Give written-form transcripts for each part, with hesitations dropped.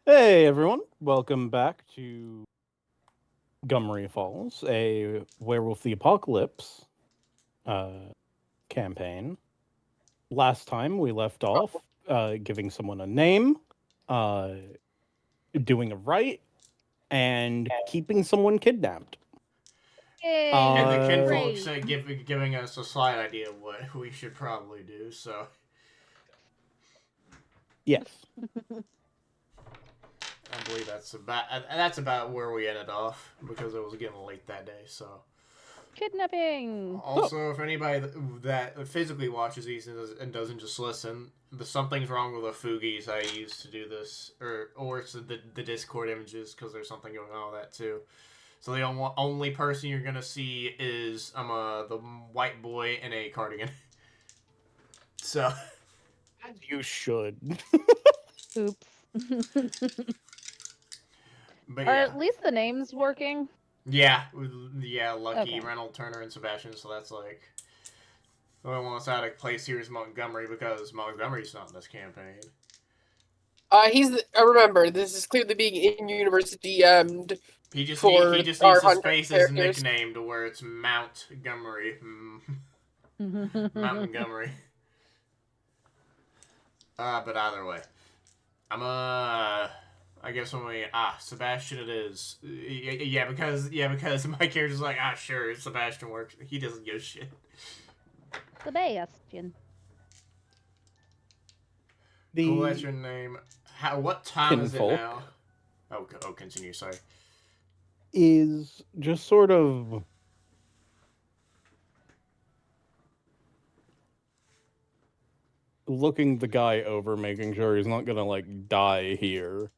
Hey everyone, welcome back to Gumryfalls, a Werewolf the Apocalypse uh, campaign. Last time we left off giving someone a name, uh, doing a rite, and keeping someone kidnapped. And the Yay! Uh, kinfolks Great. giving us a slight idea of what we should probably do. So yes. I believe that's about where we ended off because it was getting late that day. So Kidnapping. So, also, if anybody that physically watches these and doesn't just listen, something's wrong with the Fugies I used to do this, or it's the Discord images because there's something going on with that too. So the only person you're gonna see is the white boy in a cardigan. So as you should. Oops. but Are yeah. at least the names working? Yeah, yeah, Lucky, Okay. Reynolds, Turner, and Sebastian. So that's like the only one that's out of place here is Montgomery because Montgomery's not in this campaign. Remember, this is clearly being in-universe DM'd He just for he just needs our to 100 space his characters. nickname to where it's Montgomery, Montgomery. But either way, I guess when we Sebastian it is. Yeah, because my character's like sure Sebastian works. He doesn't give a shit. Sebastian. Cool, that's The your name. What time is it kinfolk now? Continue. Sorry. is just sort of looking the guy over, making sure he's not gonna die here.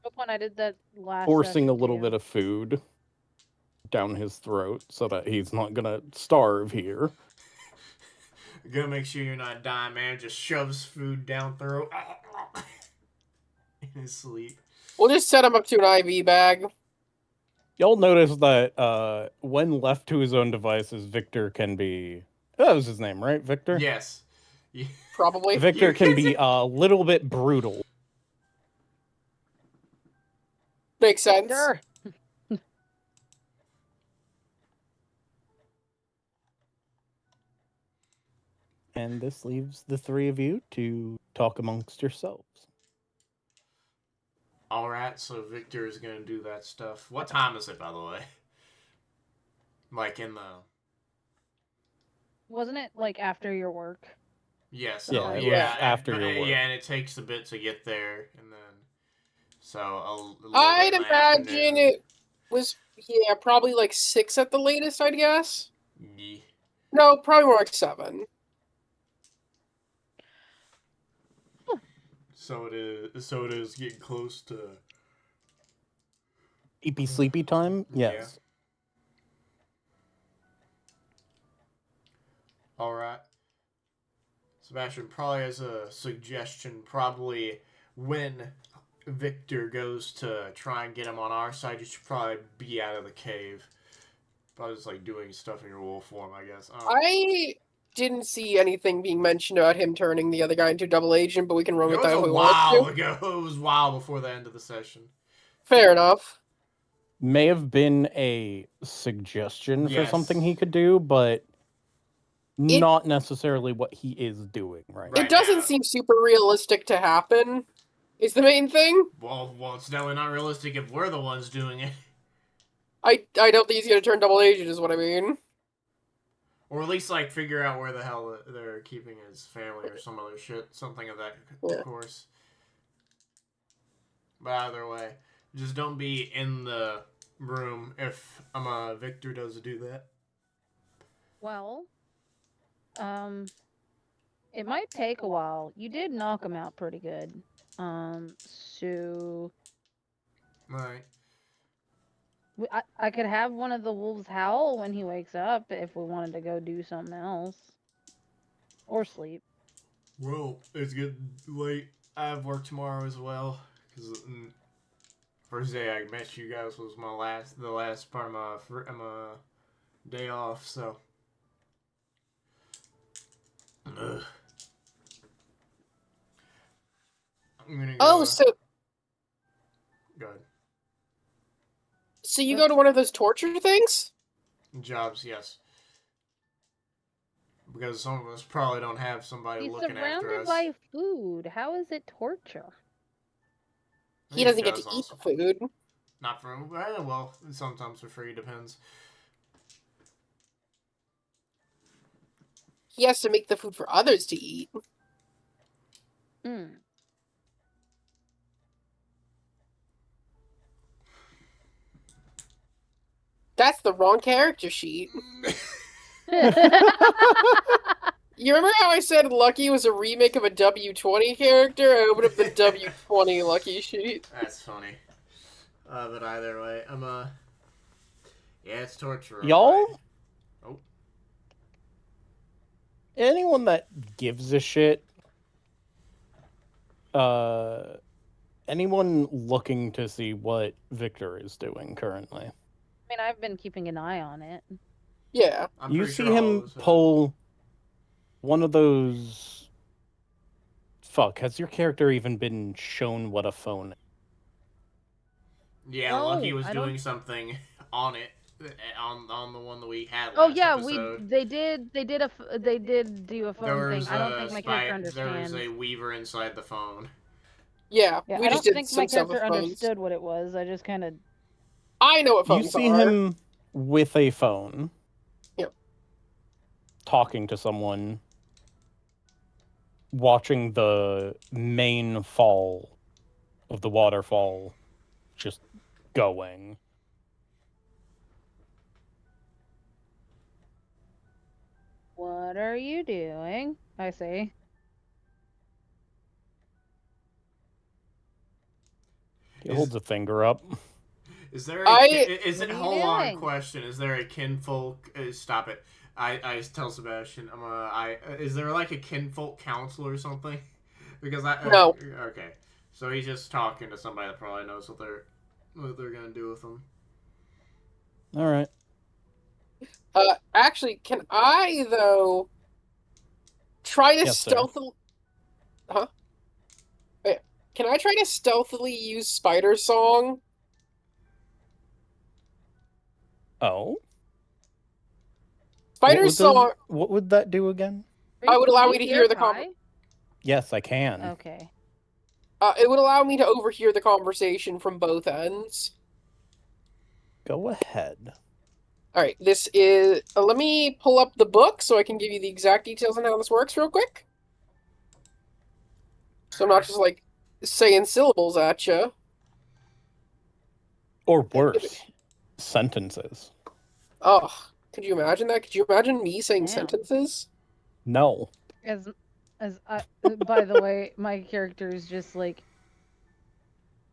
Hope when I did that last Forcing a session little too. bit of food down his throat so that he's not gonna starve here. Gonna make sure you're not dying, man. Just shoves food down throat in his sleep. We'll just set him up to an IV bag. Y'all notice that when left to his own devices, Victor can be. That was his name, right? Victor? Yes. Probably. Victor can be a little bit brutal. Makes sense. Victor. And this leaves the three of you to talk amongst yourselves. All right, so Victor is gonna do that stuff. What time is it, by the way? Like in the. Wasn't it like after your work? Yes. Yeah, it was after your work. Yeah, and it takes a bit to get there, and then so a little I'd bit in the imagine afternoon. it was, probably like 6 at the latest, I'd guess. Yeah. No, probably more like 7. So it is. So it is getting close to. Sleepy time? Yeah. Yes. All right. Sebastian probably has a suggestion. Probably when Victor goes to try and get him on our side, you should probably be out of the cave. Probably just like doing stuff in your wolf form, I guess. I didn't see anything being mentioned about him turning the other guy into a double agent, but we can run It with was that a if we want while to. ago. It was a while before the end of the session. Fair enough. May have been a suggestion for Yes. something he could do, but not necessarily what he is doing right Right. It doesn't now. seem super realistic to happen, is the main thing. Well, it's definitely not realistic if we're the ones doing it. I don't think he's gonna turn double agent, is what I mean. Or at least, like, figure out where the hell they're keeping his family or some other shit. Something of that course. But either way, just don't be in the room if Victor does do that. Well, it might take a while. You did knock him out pretty good. So Right. I could have one of the wolves howl when he wakes up if we wanted to go do something else. Or sleep. Well, it's getting late. I have work tomorrow as well. Because first day I met you guys was the last part of my day off, so. Ugh. Oh, so Go ahead. you go to one of those torture things? Jobs, yes. Because some of us probably don't have somebody He's looking after surrounded us. by food. How is it torture? He doesn't get to eat also. the food. Not for well, sometimes for free, depends. He has to make the food for others to eat. Hmm. That's the wrong character sheet. You remember how I said Lucky was a remake of a W20 character? I opened up the W20 Lucky sheet. That's funny. But either way, yeah, it's torture. Y'all? Right. Oh. Anyone that gives a shit, anyone looking to see what Victor is doing currently? I mean, I've been keeping an eye on it. Yeah. I'm You pretty see sure all him of us have. pull one of those... Fuck, has your character even been shown what a phone is? Yeah, No, Lucky was I don't- doing something on it, on the one that we had last Oh yeah, episode. they did do a phone thing. I don't think my character There was understands. a weaver inside the phone. Yeah, Yeah, we I just don't did think some my stuff with character phones. understood what it was. I just kind of. I know what You phones see are. him with a phone. Yep. Talking to someone. Watching the main fall of the waterfall just going. What are you doing? I say. He holds a finger up. Is there What are you hold on, doing? question? Is there a kinfolk? Stop it. I tell Sebastian. Is there like a kinfolk council or something? Because No. Okay, so he's just talking to somebody that probably knows what they're gonna do with him. All right. Actually, can I, though, try to Yes, sir. stealthily... Huh? Wait, can I try to stealthily use Spider Song? Oh? Spider Song... What would that do again? I would allow Can me you to hear the Kai? Yes, I can. Okay. It would allow me to overhear the conversation from both ends. Go ahead. Alright, this is... let me pull up the book so I can give you the exact details on how this works real quick. So I'm not just, like, saying syllables at you. Or worse, sentences. Oh, could you imagine that? Could you imagine me saying Damn. sentences? No. As I, by the way, my character is just like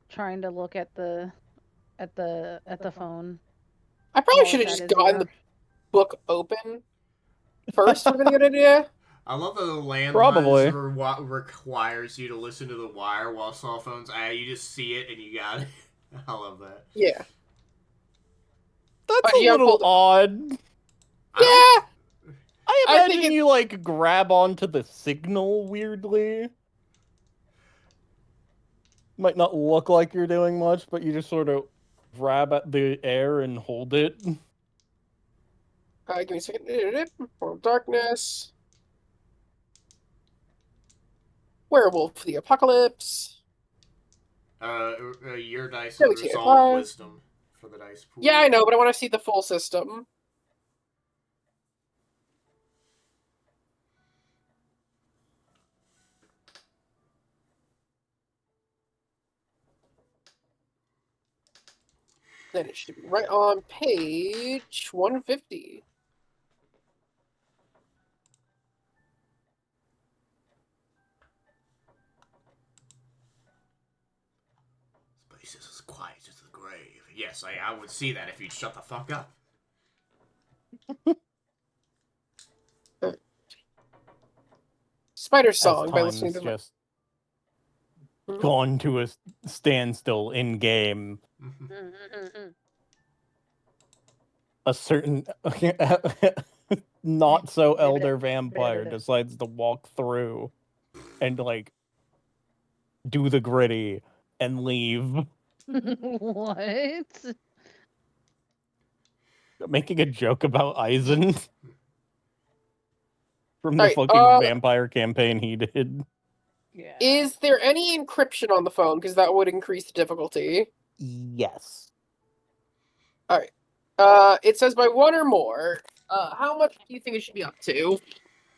trying to look at the phone. I probably while should have it's just at his gotten ear. the book open first. Would have been a good idea. I love that the landline Probably. requires you to listen to the wire while cell phones. You just see it and you got it. I love that. Yeah. That's But a you little pulled- odd. Yeah! I I think imagine you, like, grab onto the signal weirdly. Might not look like you're doing much, but you just sort of grab at the air and hold it. Give me a second. World of Darkness. Werewolf the Apocalypse. Your dice Yeah, is we a see it. result of wisdom for the dice pool. Yeah, I know, but I want to see the full system. Then it should be right on page 150. This place is as quiet as the grave. Yes, I would see that if you'd shut the fuck up. Spider As Song by time's listening to just Mhm. gone to a standstill in game. A certain not so elder vampire decides to walk through and, like, do the gritty, and leave. What? Making a joke about Eisen from the Alright, fucking vampire campaign he did. Yeah. Is there any encryption on the phone? Because that would increase the difficulty. Yes. It says by one or more. How much do you think it should be up to?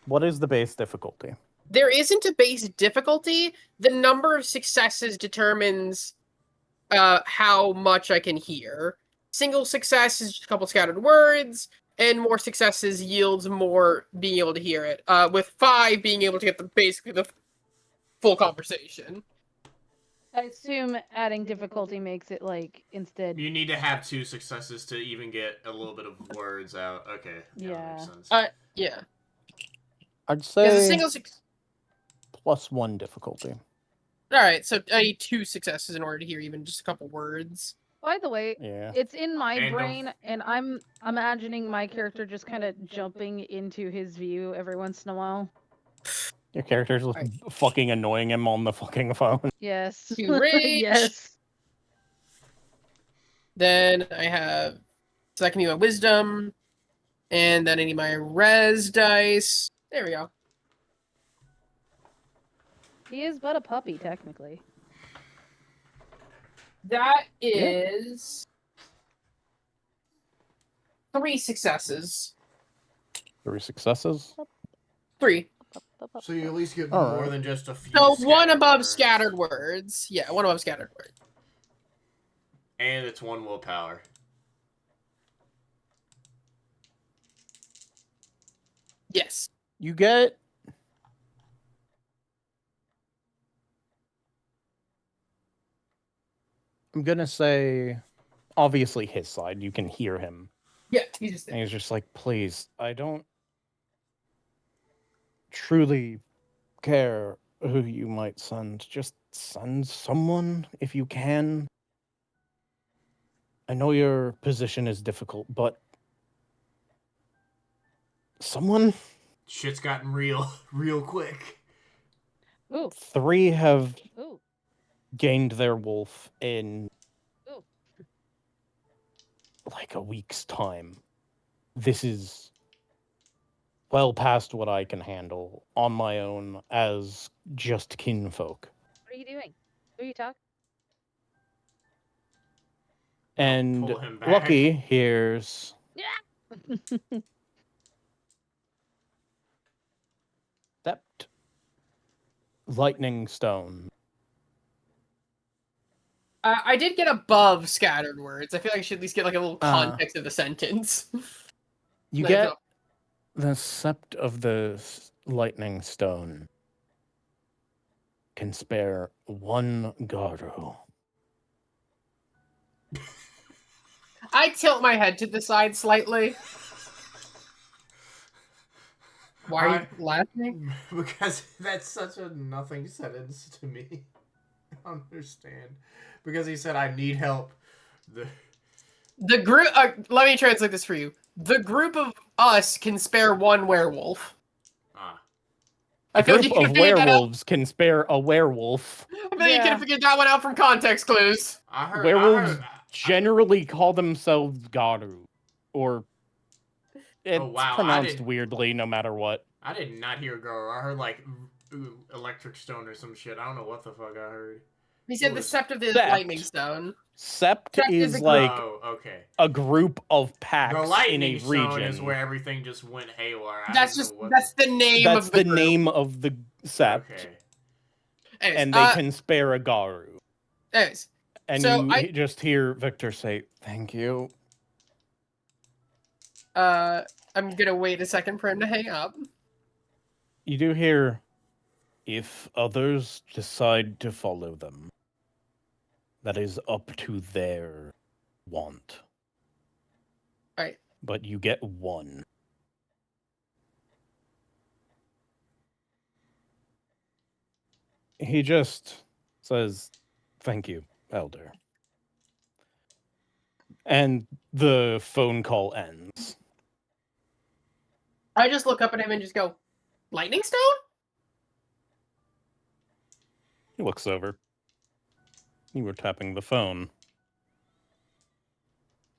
What is the base difficulty? There isn't a base difficulty. The number of successes determines how much I can hear. Single success is just a couple scattered words, and more successes yields more being able to hear it. With 5 being able to get basically the full conversation. I assume adding difficulty makes it like instead. You need to have 2 successes to even get a little bit of words out. Okay. That Yeah. makes sense. Yeah. I'd Because say a single +1 difficulty. Alright, so I need 2 successes in order to hear even just a couple words. By the way, Yeah. it's in my And brain, and I'm imagining my character just kind of jumping into his view every once in a while. Your character's just Right. fucking annoying him on the fucking phone. Yes. You rage. Yes. Then I have... So I can use my wisdom. And then I need my res dice. There we go. He is but a puppy, technically. That is 3 successes. 3 successes. 3. So you at least get All more right. than just a few. So 1 scattered above words. scattered words. Yeah, 1 above scattered words. And it's 1 willpower. Yes. You get I'm gonna say obviously his side. You can hear him. Yeah, he's just And there. he's just like, please, I don't truly care who you might send. Just send someone if you can. I know your position is difficult, but someone. Shit's gotten real, real quick. Ooh. 3 have Ooh. gained their wolf in Ooh. like a week's time. This is well past what I can handle on my own as just kinfolk. What are you doing? Who are you talking? And pull him back. Lucky hears Sept Lightning Stone. I did get above scattered words. I feel like I should at least get like a little context of the sentence. You Like, get the Sept of the Lightning Stone can spare 1 Garu. I tilt my head to the side slightly. Why are you laughing? Because that's such a nothing sentence to me. I don't understand. Because he said, I need help. The group. Let me translate this for you. The group of us can spare 1 werewolf. Ah. I feel Group like you of can figure that out. werewolves can spare a werewolf. I feel like you could have figured that one out from context clues. I heard. Werewolves generally call themselves Garu, or it's wow, I pronounced didn't- weirdly no matter what. I did not hear girl. I heard like electric stone or some shit. I don't know what the fuck I heard. He said Ooh, the Sept of the Sept. Lightning Stone. Sept Sept is is a like oh, okay. a group of packs The in a lightning stone region. is where everything just went haywire. That's the name That's of the the group. name of the Sept, Okay. Anyways, and they can spare a Garu. anyways, And So you just hear Victor say, "Thank you." I'm gonna wait a second for him to hang up. You do hear, if others decide to follow them, that is up to their want. Right. But you get 1. He just says, "Thank you, Elder." And the phone call ends. I just look up at him and just go, Lightning Stone? He looks over. You were tapping the phone.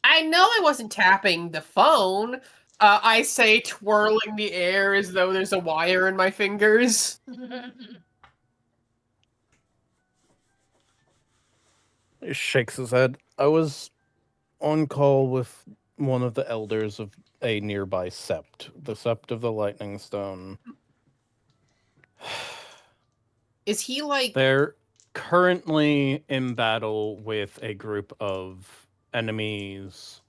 I know I wasn't tapping the phone. I say, twirling the air as though there's a wire in my fingers. He shakes his head. I was on call with one of the elders of a nearby sept, the Sept of the Lightning Stone. Is he like... They're currently in battle with a group of enemies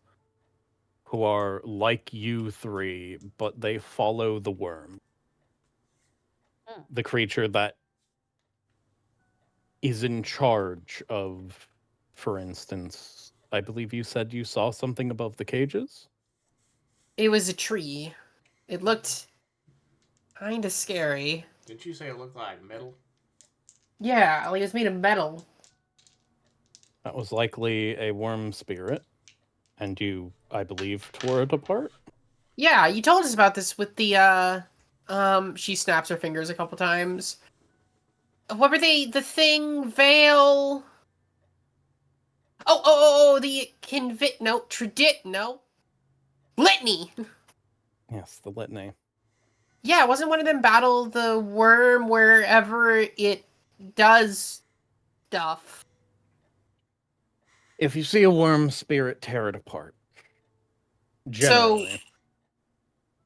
who are like you three, but they follow the worm. The creature that is in charge of, for instance, I believe you said you saw something above the cages? It was a tree. It looked kind of scary. Didn't you say it looked like metal? Yeah, like it was made of metal. That was likely a worm spirit, and you, I believe, tore it apart? Yeah, you told us about this with the, she snaps her fingers a couple times. What were they? The thing, veil... the no. Litany! Yes, the litany. Yeah, wasn't one of them battle the worm wherever it does stuff? If you see a worm spirit, tear it apart. Generally.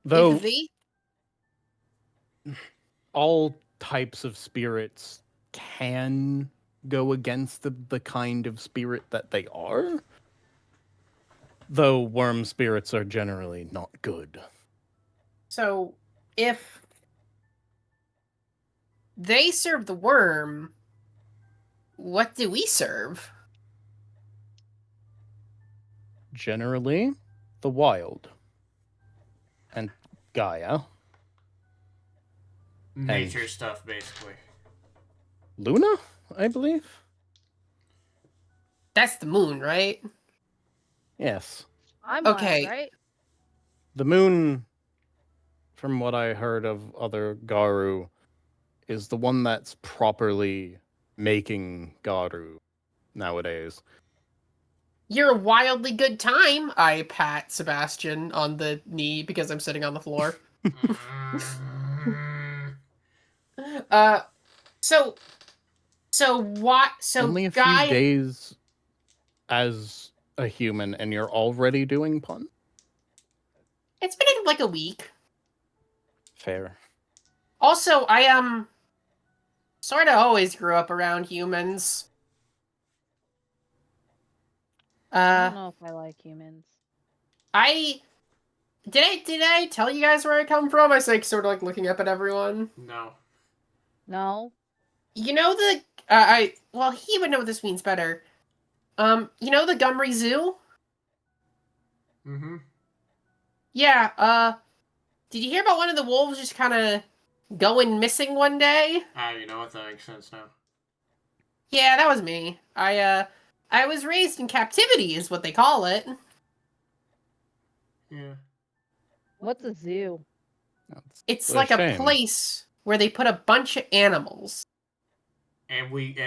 Though If they... all types of spirits can go against the kind of spirit that they are, though worm spirits are generally not good. So, if they serve the worm, what do we serve? Generally, the wild. And Gaia. Nature stuff, basically. Luna, I believe? That's the moon, right? Yes. I'm Okay. Wild, right? The moon, from what I heard of other Garu, is the one that's properly making Garu nowadays. You're a wildly good time. I pat Sebastian on the knee because I'm sitting on the floor. So what? So Only a guy, few days as a human, and you're already doing pun? it's been like a week. Fair. Also, I sort of always grew up around humans. I don't know if I like humans. Did I tell you guys where I come from? I was like sort of like looking up at everyone. No. No. You know the well, he would know what this means better. You know the Gumry Zoo? Mm-hmm. Yeah, did you hear about one of the wolves just kind of going missing one day? Ah, you know what? That makes sense now. Yeah, that was me. I was raised in captivity is what they call it. Yeah. What's a zoo? It's What a like a shame. place where they put a bunch of animals. And we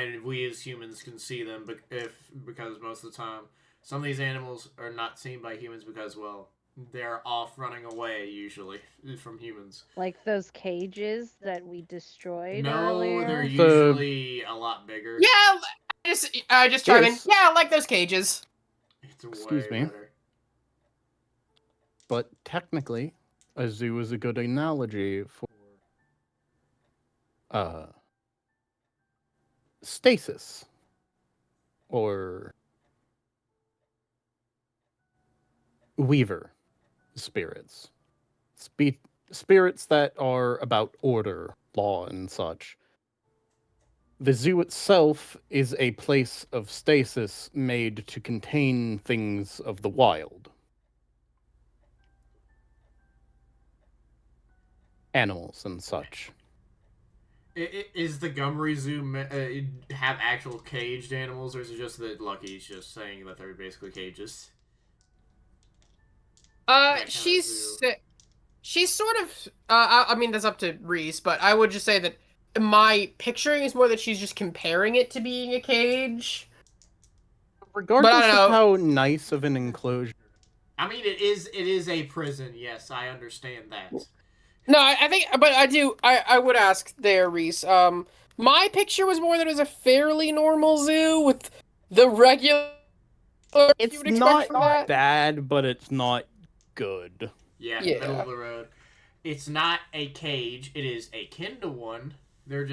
as humans can see them, because most of the time some of these animals are not seen by humans because, well, they're off running away usually from humans. Like those cages that we destroyed No, earlier? they're usually a lot bigger. Yeah, just chime in. Yes. Yeah, I like those cages. It's way Excuse me. better. But technically, a zoo is a good analogy for stasis or weaver spirits. Spirits that are about order, law, and such. The zoo itself is a place of stasis made to contain things of the wild. Animals and such. Is the Gumry Zoo have actual caged animals, or is it just that Lucky's just saying that they're basically cages? That kind of She's zoo. she's sort of. I mean, that's up to Reese, but I would just say that my picturing is more that she's just comparing it to being a cage. Regardless know. of how nice of an enclosure. I mean, it is a prison. Yes, I understand that. No, I think, but I would ask there, Reese. My picture was more that it was a fairly normal zoo with the regular. It's you would expect not from that. bad, but it's not good. Yeah, Yeah. middle of the road. It's not a cage. It is akin to one. They're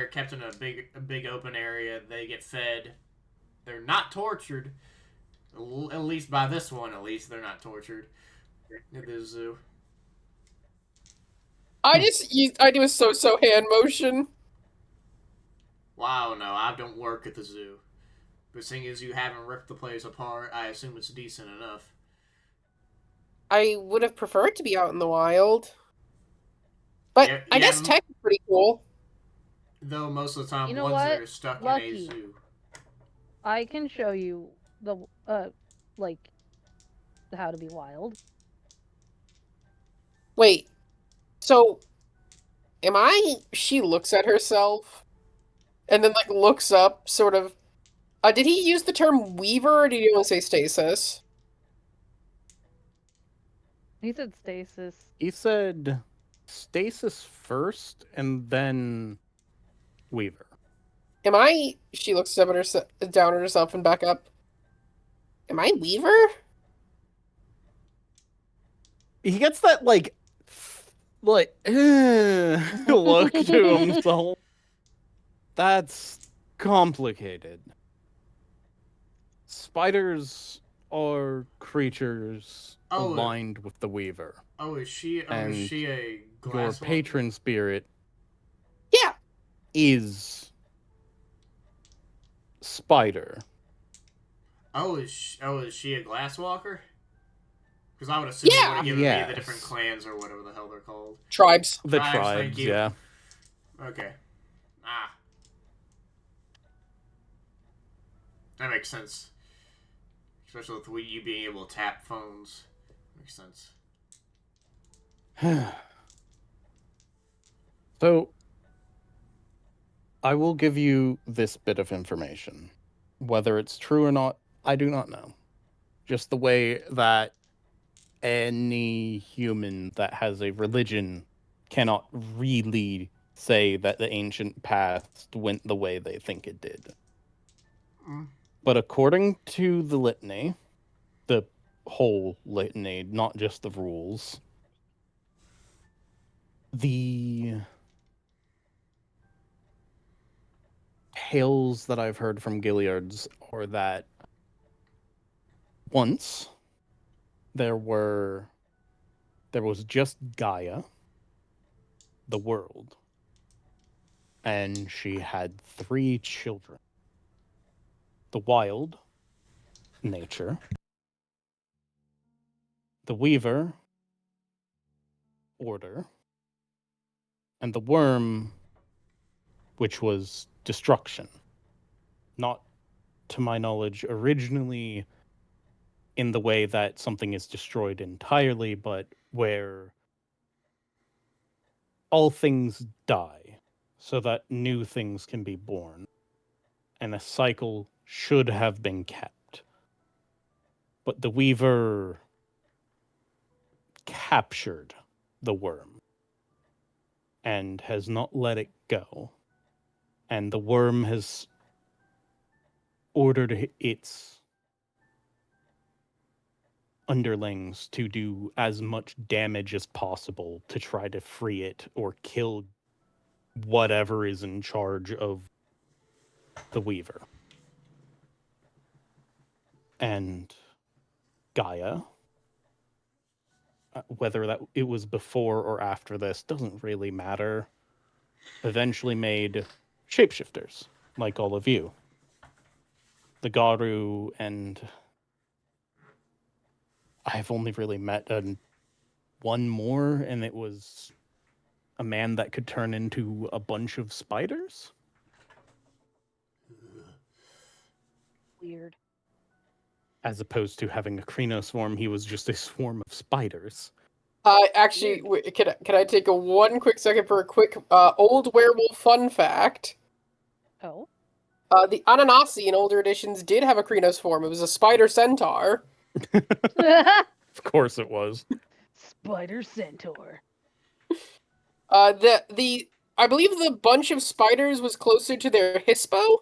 kept in a big open area. They get fed. They're not tortured. At least by this one, at least they're not tortured at the zoo. I do a so hand motion. Wow, no, I don't work at the zoo. But seeing as you haven't ripped the place apart, I assume it's decent enough. I would have preferred to be out in the wild. But Yeah, I guess tech is pretty cool. Though most of the time, You know ones what? that are stuck in a Lucky. zoo. I can show you the like how to be wild. Wait, so am I? She looks at herself, and then like looks up, sort of. Did he use the term weaver, or did he want to say stasis? He said stasis. He said stasis first and then Weaver. Am I? She looks up at down at herself and back up. Am I Weaver? He gets that like look to himself. That's complicated. Spiders are creatures aligned with the Weaver. Oh, is she? Oh, And is she a Your glass patron spirit Yeah. is Spider. Oh, is she a glass walker? Because I would assume it would have given me the different clans or whatever the hell they're called. Tribes. The Thank tribes, you. yeah. Okay. Ah. That makes sense. Especially with you being able to tap phones. Makes sense. So, I will give you this bit of information. Whether it's true or not, I do not know. Just the way that any human that has a religion cannot really say that the ancient past went the way they think it did. But according to the litany, the whole litany, not just the rules, the tales that I've heard from Gilliards are that once there was just Gaia, the world, and she had 3 children. The wild, nature, the weaver, order, and the worm, which was destruction. Not, to my knowledge, originally in the way that something is destroyed entirely, but where all things die so that new things can be born. And a cycle should have been kept. But the weaver captured the worm and has not let it go. And the worm has ordered its underlings to do as much damage as possible to try to free it or kill whatever is in charge of the weaver. And Gaia, whether that it was before or after this, doesn't really matter, eventually made shapeshifters, like all of you. The Garu, and I've only really met one more, and it was a man that could turn into a bunch of spiders. Weird. As opposed to having a Krino swarm, he was just a swarm of spiders. Actually, can I take one quick second for a quick old werewolf fun fact? Oh. The Ananasi in older editions did have a Krynos form. It was a spider centaur. Of course it was. Spider centaur. I believe the bunch of spiders was closer to their hispo.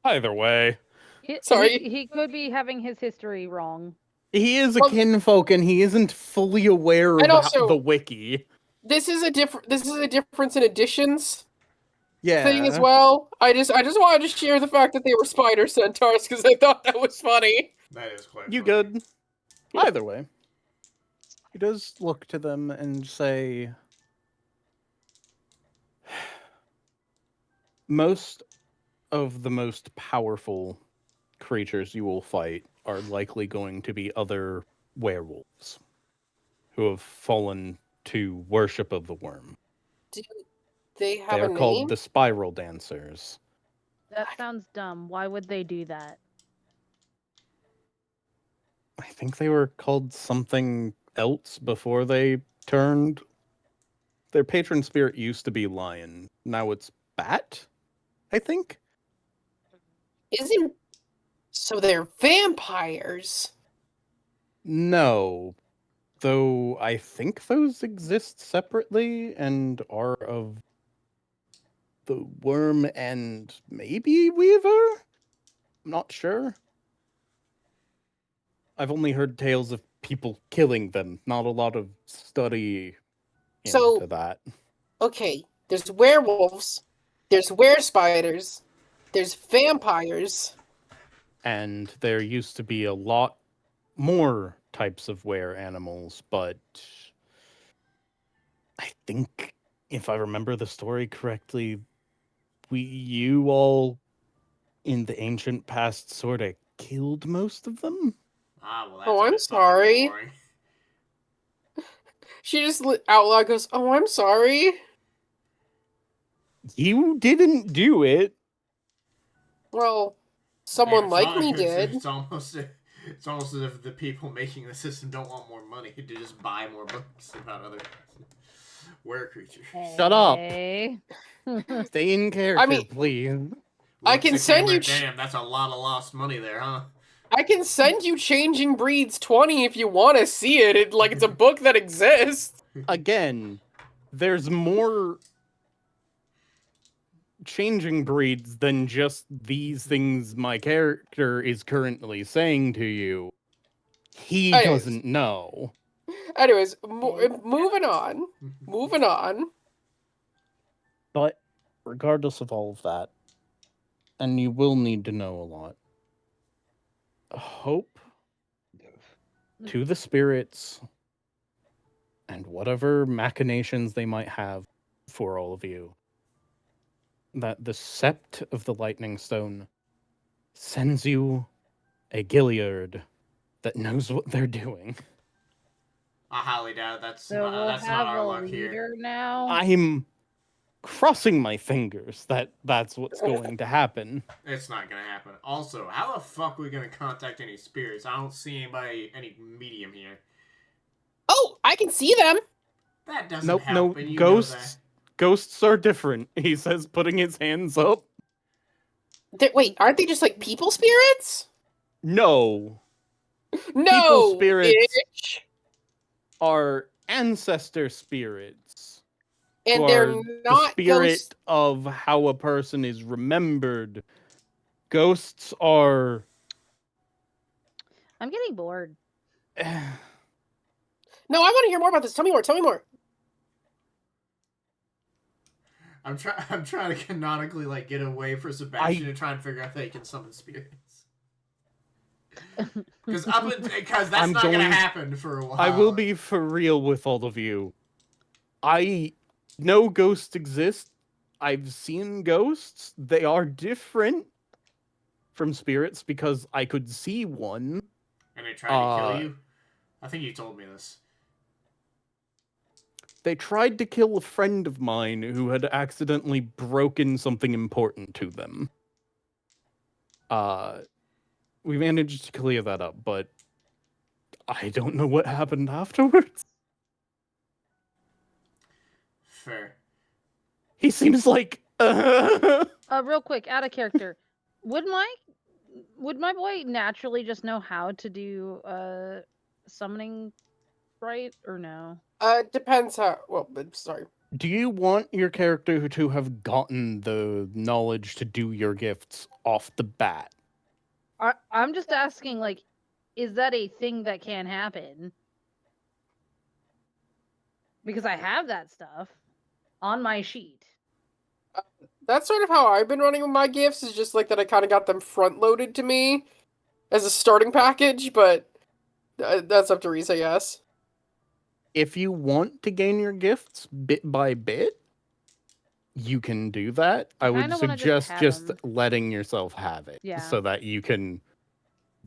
Either way, Sorry. He could be having his history wrong. he is a kinfolk, and he isn't fully aware And of also- the wiki. This is a difference in editions Yeah. thing as well. I just wanted to share the fact that they were spider centaurs because I thought that was funny. That is quite You funny. good? Either way, he does look to them and say, most of the most powerful creatures you will fight are likely going to be other werewolves who have fallen to worship of the worm. Do they have They a are name? called the Spiral Dancers. That sounds dumb. Why would they do that? I think they were called something else before they turned. Their patron spirit used to be lion. Now it's bat, I think. Isn't so they're vampires. No. Though I think those exist separately and are of the worm and maybe Weaver? I'm not sure. I've only heard tales of people killing them, not a lot of study So- into that. Okay, there's werewolves, there's were-spiders, there's vampires. And there used to be a lot more types of were animals, but I think if I remember the story correctly, you all in the ancient past sort of killed most of them. Ah, well, that's Oh, a I'm bit fucking sorry. boring. She just out loud goes, "Oh, I'm sorry." You didn't do it. Well, someone Yeah, like me did. It's almost as if the people making the system don't want more money to just buy more books about other were creatures. Shut up. Hey. Stay in character, mean- please. I Look at can the send you camera, Damn, that's a lot of lost money there, huh? I can send you Changing Breeds 20 if you want to see it. It's a book that exists. Again, there's more changing breeds than just these things my character is currently saying to you. He Anyways. doesn't know. Anyways, moving on. Moving on. But regardless of all of that, and you will need to know a lot, hope to the spirits and whatever machinations they might have for all of you, that the Sept of the Lightning Stone sends you a Gilliard that knows what they're doing. I highly doubt that's So we'll not have our a luck here. leader now. I'm crossing my fingers that that's what's going to happen. It's not gonna happen. Also, how the fuck are we gonna contact any spirits? I don't see any medium here. Oh, I can see them. That doesn't Nope, help. no, and you know ghosts. Ghosts are different. He says, putting his hands up. Wait, aren't they just like people spirits? No, No, spirits bitch. are ancestor spirits. And Or they're the not spirit ghosts. of how a person is remembered. Ghosts are. I'm getting bored. No, I want to hear more about this. Tell me more. Tell me more. I'm trying to canonically get away for Sebastian and try and figure out how he can summon spirits. Because that's I'm not gonna going- happen for a while. I will be for real with all of you. I know ghosts exist. I've seen ghosts. They are different from spirits because I could see one. And they tried to kill you. I think you told me this. They tried to kill a friend of mine who had accidentally broken something important to them. We managed to clear that up, but I don't know what happened afterwards. Fair. He seems like Real quick, out of character. Would my boy naturally just know how to do summoning right or no? Depends how. Well, sorry. Do you want your character to have gotten the knowledge to do your gifts off the bat? I'm just asking, like, is that a thing that can happen? Because I have that stuff on my sheet. That's sort of how I've been running with my gifts. Is just like that. I kind of got them front loaded to me as a starting package, but that's up to Reese, I guess. If you want to gain your gifts bit by bit, you can do that. I would kinda wanna suggest have just 'em. letting yourself have it Yeah. so that you can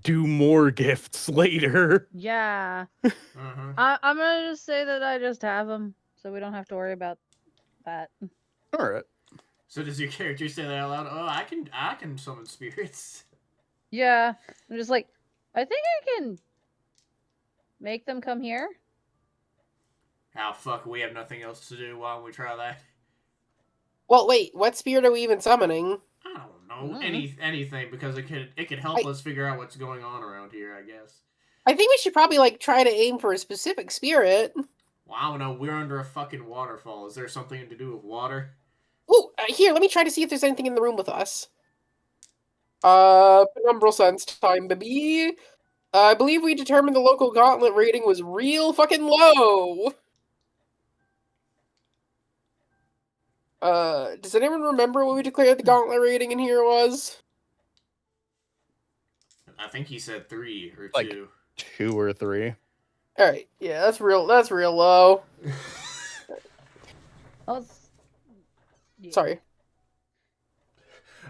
do more gifts later. Yeah. Mm-hmm. I'm gonna just say that I just have them, so we don't have to worry about that. All right. So does your character say that out loud? Oh, I can summon spirits. Yeah. I'm just like, I think I can make them come here. Ah, fuck, we have nothing else to do. Why don't we try that? Well, wait. What spirit are we even summoning? I don't know. Mm. Anything, because it could help us figure out what's going on around here, I guess. I think we should probably like try to aim for a specific spirit. Well, I don't know. We're under a fucking waterfall. Is there something to do with water? Ooh, here. Let me try to see if there's anything in the room with us. Penumbral sense time, baby. I believe we determined the local gauntlet rating was real fucking low. Does anyone remember what we declared the gauntlet rating in here was? I think he said 3 or Like- 2. 2 or 3. All right, yeah, that's real low. Oh, yeah. Sorry.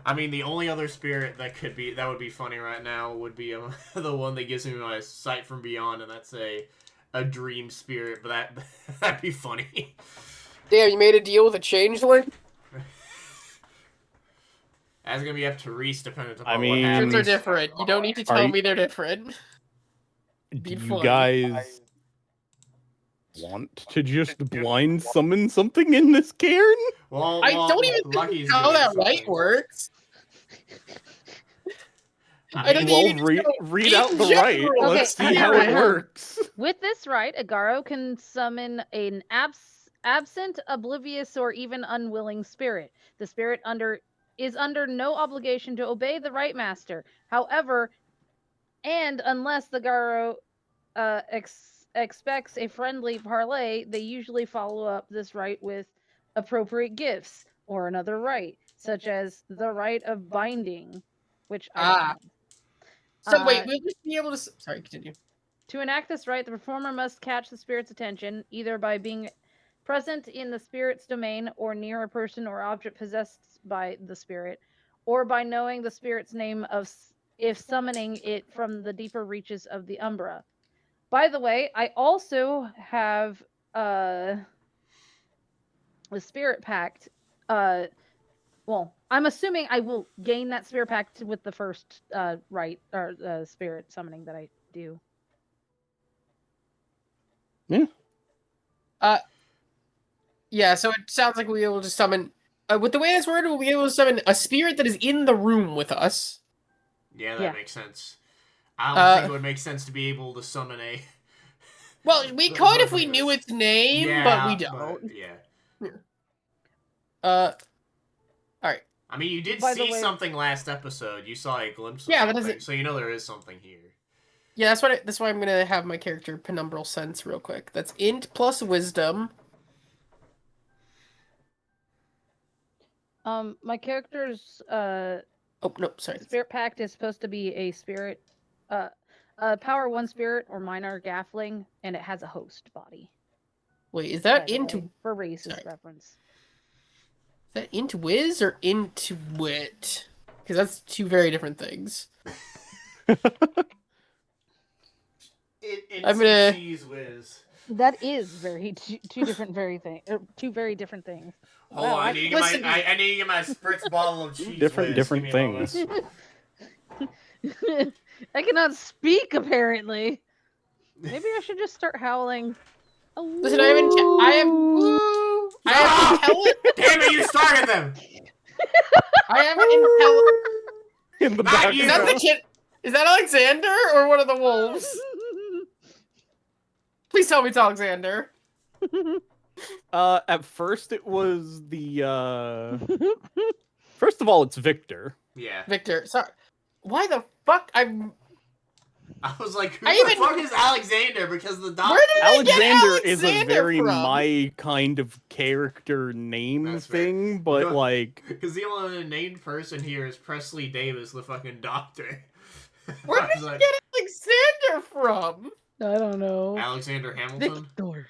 I mean, the only other spirit that would be funny right now would be the one that gives me my sight from beyond, and that's a dream spirit. But that'd be funny. Damn, you made a deal with a changeling? That's gonna be up to Reese, depending I upon mean- what Spirits happens. are different. You don't need to Are tell you- me they're different. Do Be you funny. guys want to just blind summon something in this cairn? Well, I don't even think Lucky's how doing that something. right works. I don't mean, need- Well, even read in out the right. general. Let's Okay, see how it hang on. works. With this right, Agaro can summon an absent, oblivious, or even unwilling spirit. The spirit is under no obligation to obey the right master. However, and unless the Garo expects a friendly parley, they usually follow up this right with appropriate gifts or another right, such as the right of binding, which I don't Ah. have. So wait, we'll just be able to. Sorry, continue. To enact this right, the performer must catch the spirit's attention, either by being present in the spirit's domain or near a person or object possessed by the spirit, or by knowing the spirit's name if summoning it from the deeper reaches of the Umbra. By the way, I also have the Spirit Pact. Well, I'm assuming I will gain that Spirit Pact with the first right or spirit summoning that I do. Yeah, so it sounds like we'll be able to summon. With the way that's worded, we'll be able to summon a spirit that is in the room with us. Yeah, that Yeah. makes sense. I don't think it would make sense to be able to summon a. Well, we could if we knew its name, Yeah, but we don't. yeah. Alright. I mean, you did By the see way- something last episode. You saw a glimpse of Yeah, that something, doesn't- so you know there is something here. Yeah, that's why I'm gonna have my character Penumbral Sense real quick. That's int plus wisdom. My character's Oh no, sorry. Spirit Pact is supposed to be a spirit, power 1 spirit or minor gaffling, and it has a host body. Wait, is by that the into way, for Reese's sorry. reference? Is that into whiz or into wit? Because that's two very different things. It's I'm gonna- cheese whiz. That is two very different things. Hold Wow, on, I I- need to get listen- I need to get my spritz bottle of cheese Different whiz. Give me a moment. things. I cannot speak apparently. Maybe I should just start howling. Listen, I have intelligence. Damn it, you started them! I have intelligence. In the Not back. you. Is that the kid? Is that Alexander or one of the wolves? Please tell me it's Alexander. At first it was the First of all, it's Victor. Yeah. Victor, sorry. Why the fuck? I was like, who I the even- fuck is Alexander? Because the doctor... Where did I get Alexander is a Alexander very from? my kind of character name That's fair. thing, but No. like Because the only named person here is Presley Davis, the fucking doctor. Where I did was you like, get Alexander from? I don't know. Alexander Hamilton? Victor.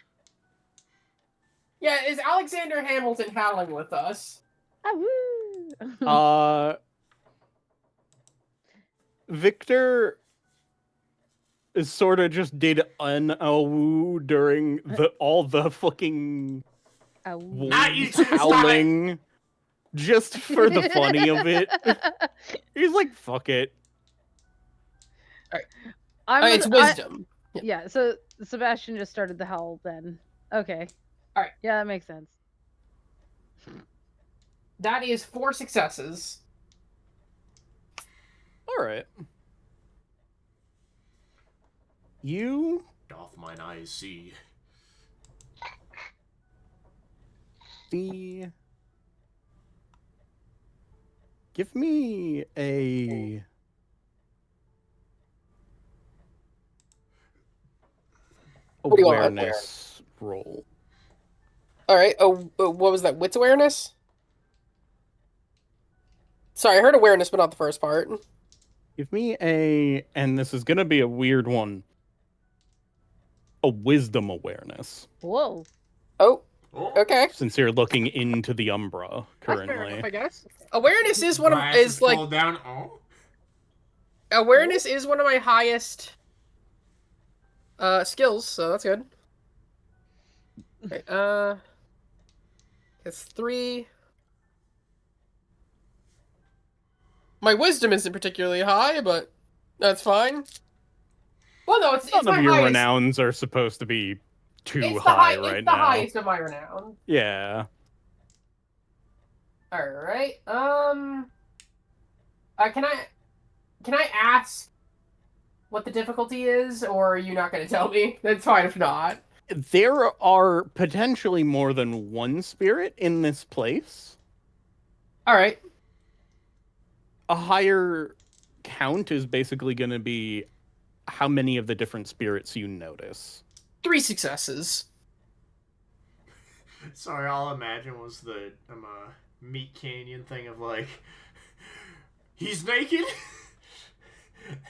Yeah, is Alexander Hamilton howling with us? Victor is sort of just did an awoo during all the fucking Not you wolves two, stop it! howling, just for the funny of it. He's like, fuck it. It's wisdom. Yeah, so Sebastian just started the howl then. Okay. Alright. Yeah, that makes sense. That is 4 successes. All right. You Doth mine eyes see. see. Give me a What do you want? awareness roll. All right. Oh, what was that? Wits awareness? Sorry, I heard awareness, but not the first part. Give me a, and this is gonna be a weird one. A wisdom awareness, Whoa. Oh, Oh, okay. since you're looking into the Umbra That's fair currently. enough, I guess. Awareness is one of glasses is like fall down. Oh, awareness is one of my highest skills, so that's good. Okay, it's 3. My wisdom isn't particularly high, but that's fine. Well, no, it's None my of your highest. renowns are supposed to be too It's the high high, right it's the now. highest of my renown. Yeah. All right. Can I ask what the difficulty is, or are you not going to tell me? That's fine if not. There are potentially more than one spirit in this place. All right. A higher count is basically going to be how many of the different spirits you notice. 3 successes. sorry. All I imagine was the Meat Canyon thing of like, he's naked.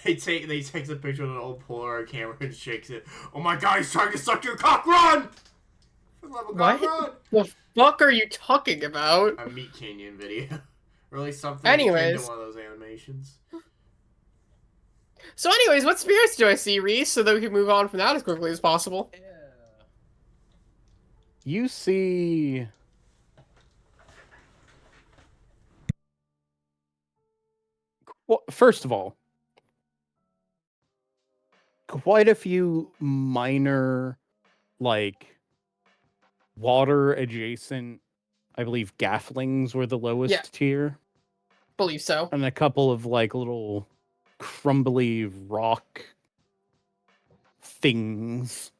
They take a picture of an old Polaroid camera and shakes it. Oh my god, he's trying to suck your cock! Run! For the love of God, What? run! The fuck are you talking about? A Meat Canyon video. Or at least something Anyways. akin to one of those animations. So, anyways, what spirits do I see, Reese, so that we can move on from that as quickly as possible? You see well, first of all, quite a few minor, like, water adjacent, I believe gafflings were the lowest Yeah. tier. Believe so. And a couple of, like, little crumbly rock things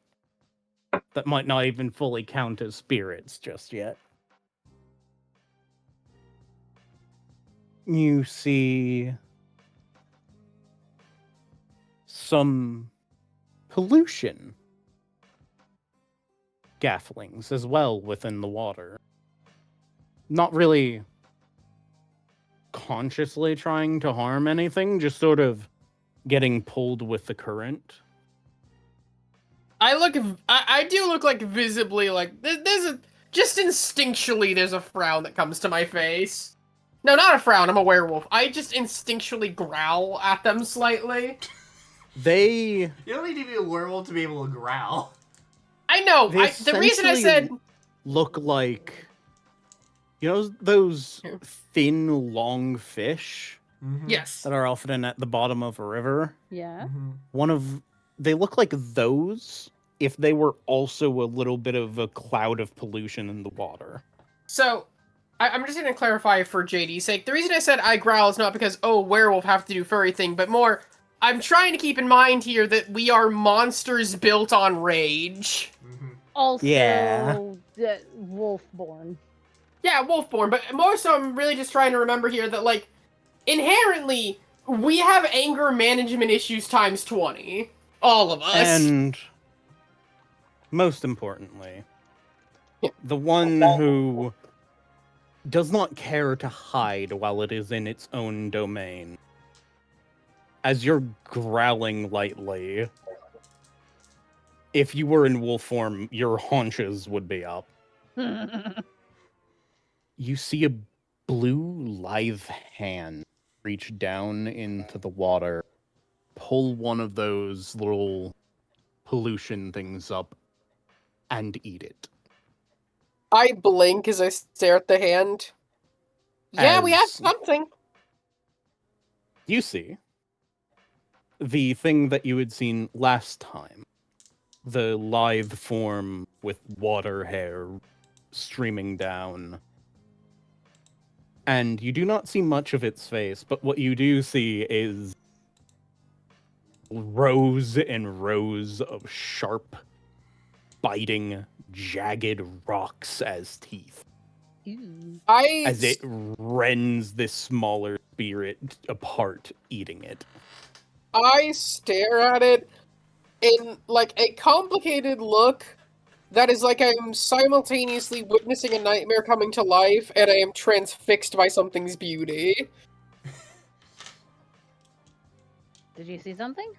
that might not even fully count as spirits just yet. You see some pollution gafflings as well within the water. Not really consciously trying to harm anything, just sort of getting pulled with the current. I do look like visibly like there's a just instinctually there's a frown that comes to my face. No, not a frown. I'm a werewolf. I just instinctually growl at them slightly. They You don't need to be a werewolf to be able to growl. I know. They The reason I said look like, you know, those thin, long fish Mm-hmm. yes. that are often at the bottom of a river. Yeah. Mm-hmm. One of They look like those if they were also a little bit of a cloud of pollution in the water. So, I'm just going to clarify for JD's sake. The reason I said I growl is not because, oh, werewolf have to do furry thing, but more, I'm trying to keep in mind here that we are monsters built on rage. Also, Yeah. Wolfborn. Yeah, wolfborn, but more so I'm really just trying to remember here that, like, inherently, we have anger management issues times 20. All of us. And most importantly, the one who does not care to hide while it is in its own domain. As you're growling lightly, if you were in wolf form, your haunches would be up. You see a blue, lithe hand reach down into the water, pull one of those little pollution things up, and eat it. I blink as I stare at the hand. Yeah, we have As- something. You see the thing that you had seen last time. The lithe form with water hair streaming down. And you do not see much of its face, but what you do see is rows and rows of sharp, biting, jagged rocks as teeth. Ew. As it rends this smaller spirit apart, eating it. I stare at it in, like, a complicated look that is like I'm simultaneously witnessing a nightmare coming to life and I am transfixed by something's beauty. Did you see something?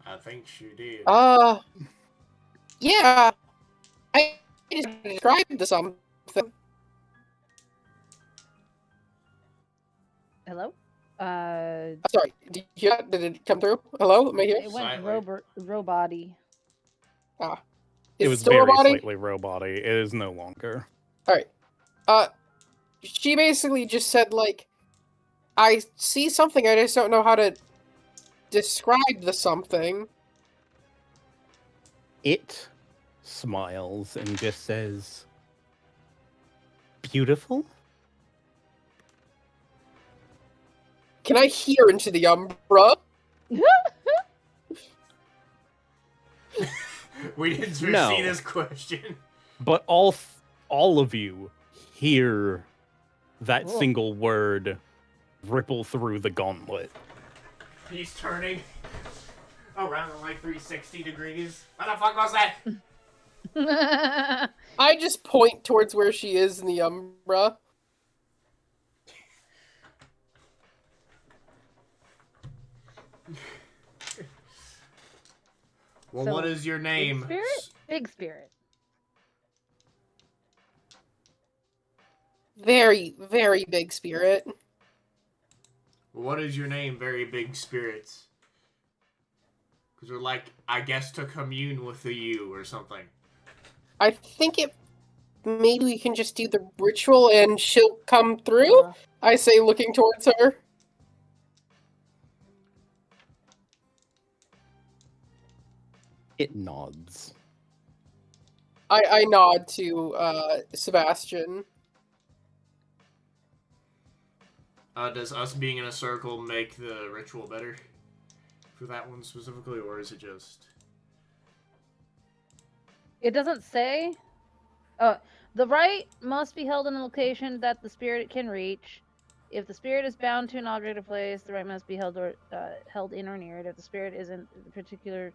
I think she did. Yeah. I just described the something. Hello? Sorry, did you hear that? Did it come through? Hello? Am I here? It went Slightly. robot-y. It Is was still very robotic? slightly robot-y. It is no longer. Alright. She basically just said, like, I see something, I just don't know how to describe the something. It smiles and just says, "Beautiful?" Can I hear into the umbra? We didn't foresee No. this question. But all of you hear that Whoa. single word ripple through the gauntlet. He's turning around at like 360 degrees. What the fuck was that? I just point towards where she is in the umbra. Well, So, what is your name? Big spirit? Big spirit. Very, very big spirit. What is your name, very big spirits? Because we're like, I guess to commune with the you or something. I think maybe we can just do the ritual and she'll come through? I say, looking towards her. It nods. I nod to Sebastian. Does us being in a circle make the ritual better? For that one specifically, or is it just... It doesn't say. The rite must be held in a location that the spirit can reach. If the spirit is bound to an object or place, the rite must be held held in or near it. If the spirit isn't the particular...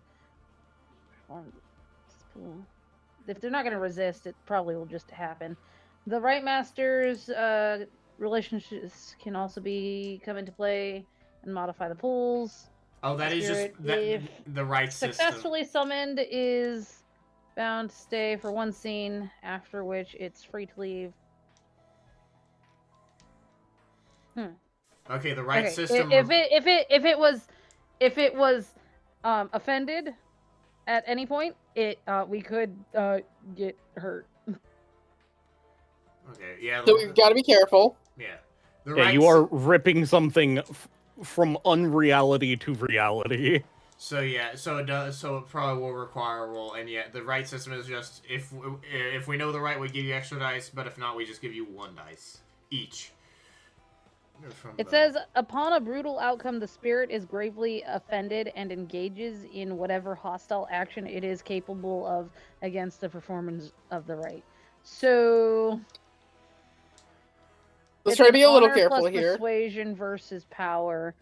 If they're not going to resist, it probably will just happen. The rite master's relationships can also come into play and modify the pools. Oh, that is just Spirit, the right system. Successfully summoned is bound to stay for one scene, after which it's free to leave. Okay, the right Okay, system. If it was offended at any point, we could get hurt. Okay, yeah. So we've got to be careful. Yeah. The Yeah, right you are ripping something from unreality to reality. So yeah, so it does. So it probably will require a roll, and yeah, the right system is just if we know the right, we give you extra dice, but if not, we just give you 1 dice each. It says, upon a brutal outcome, the spirit is gravely offended and engages in whatever hostile action it is capable of against the performance of the rite. So Let's it's try to an be a little honor careful plus here. persuasion versus power.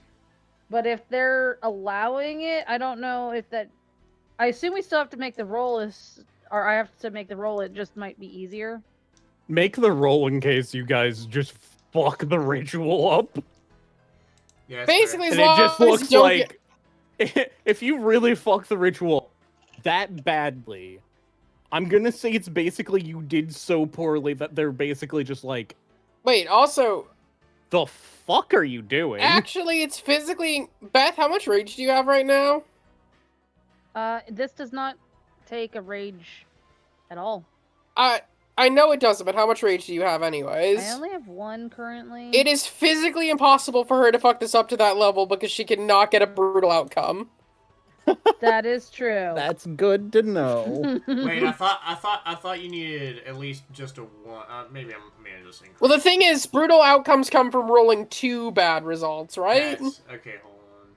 But if they're allowing it, I don't know if that. I assume we still have to make the roll, or I have to make the roll. It just might be easier. Make the roll in case you guys just fuck the ritual up. Yeah, that's Basically, as And it long just as you looks don't like if you really fuck the ritual that badly, I'm gonna say it's basically you did so poorly that they're basically just like, Wait, also, the fuck are you doing? actually, it's physically... Beth, how much rage do you have right now? This does not take a rage at all. I know it doesn't, but how much rage do you have anyways? I only have 1 currently. It is physically impossible for her to fuck this up to that level because she cannot get a brutal outcome. That is true. That's good to know. Wait, I thought you needed at least just a 1. Maybe I'm just incorrect. Well, the thing is, brutal outcomes come from rolling 2 bad results, right? Okay, hold on.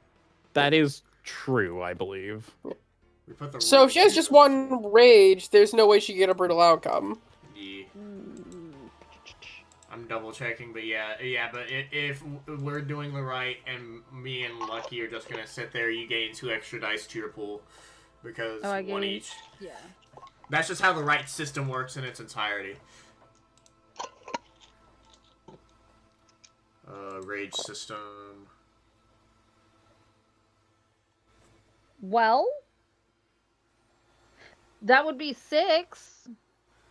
That is true, I believe. We put the So if she has just 1 rage, there's no way she can get a brutal outcome. Yeah. I'm double checking, but yeah. But if we're doing the right, and me and Lucky are just gonna sit there, you gain 2 extra dice to your pool because 1 each. Yeah. That's just how the right system works in its entirety. Rage system. Well, that would be 6.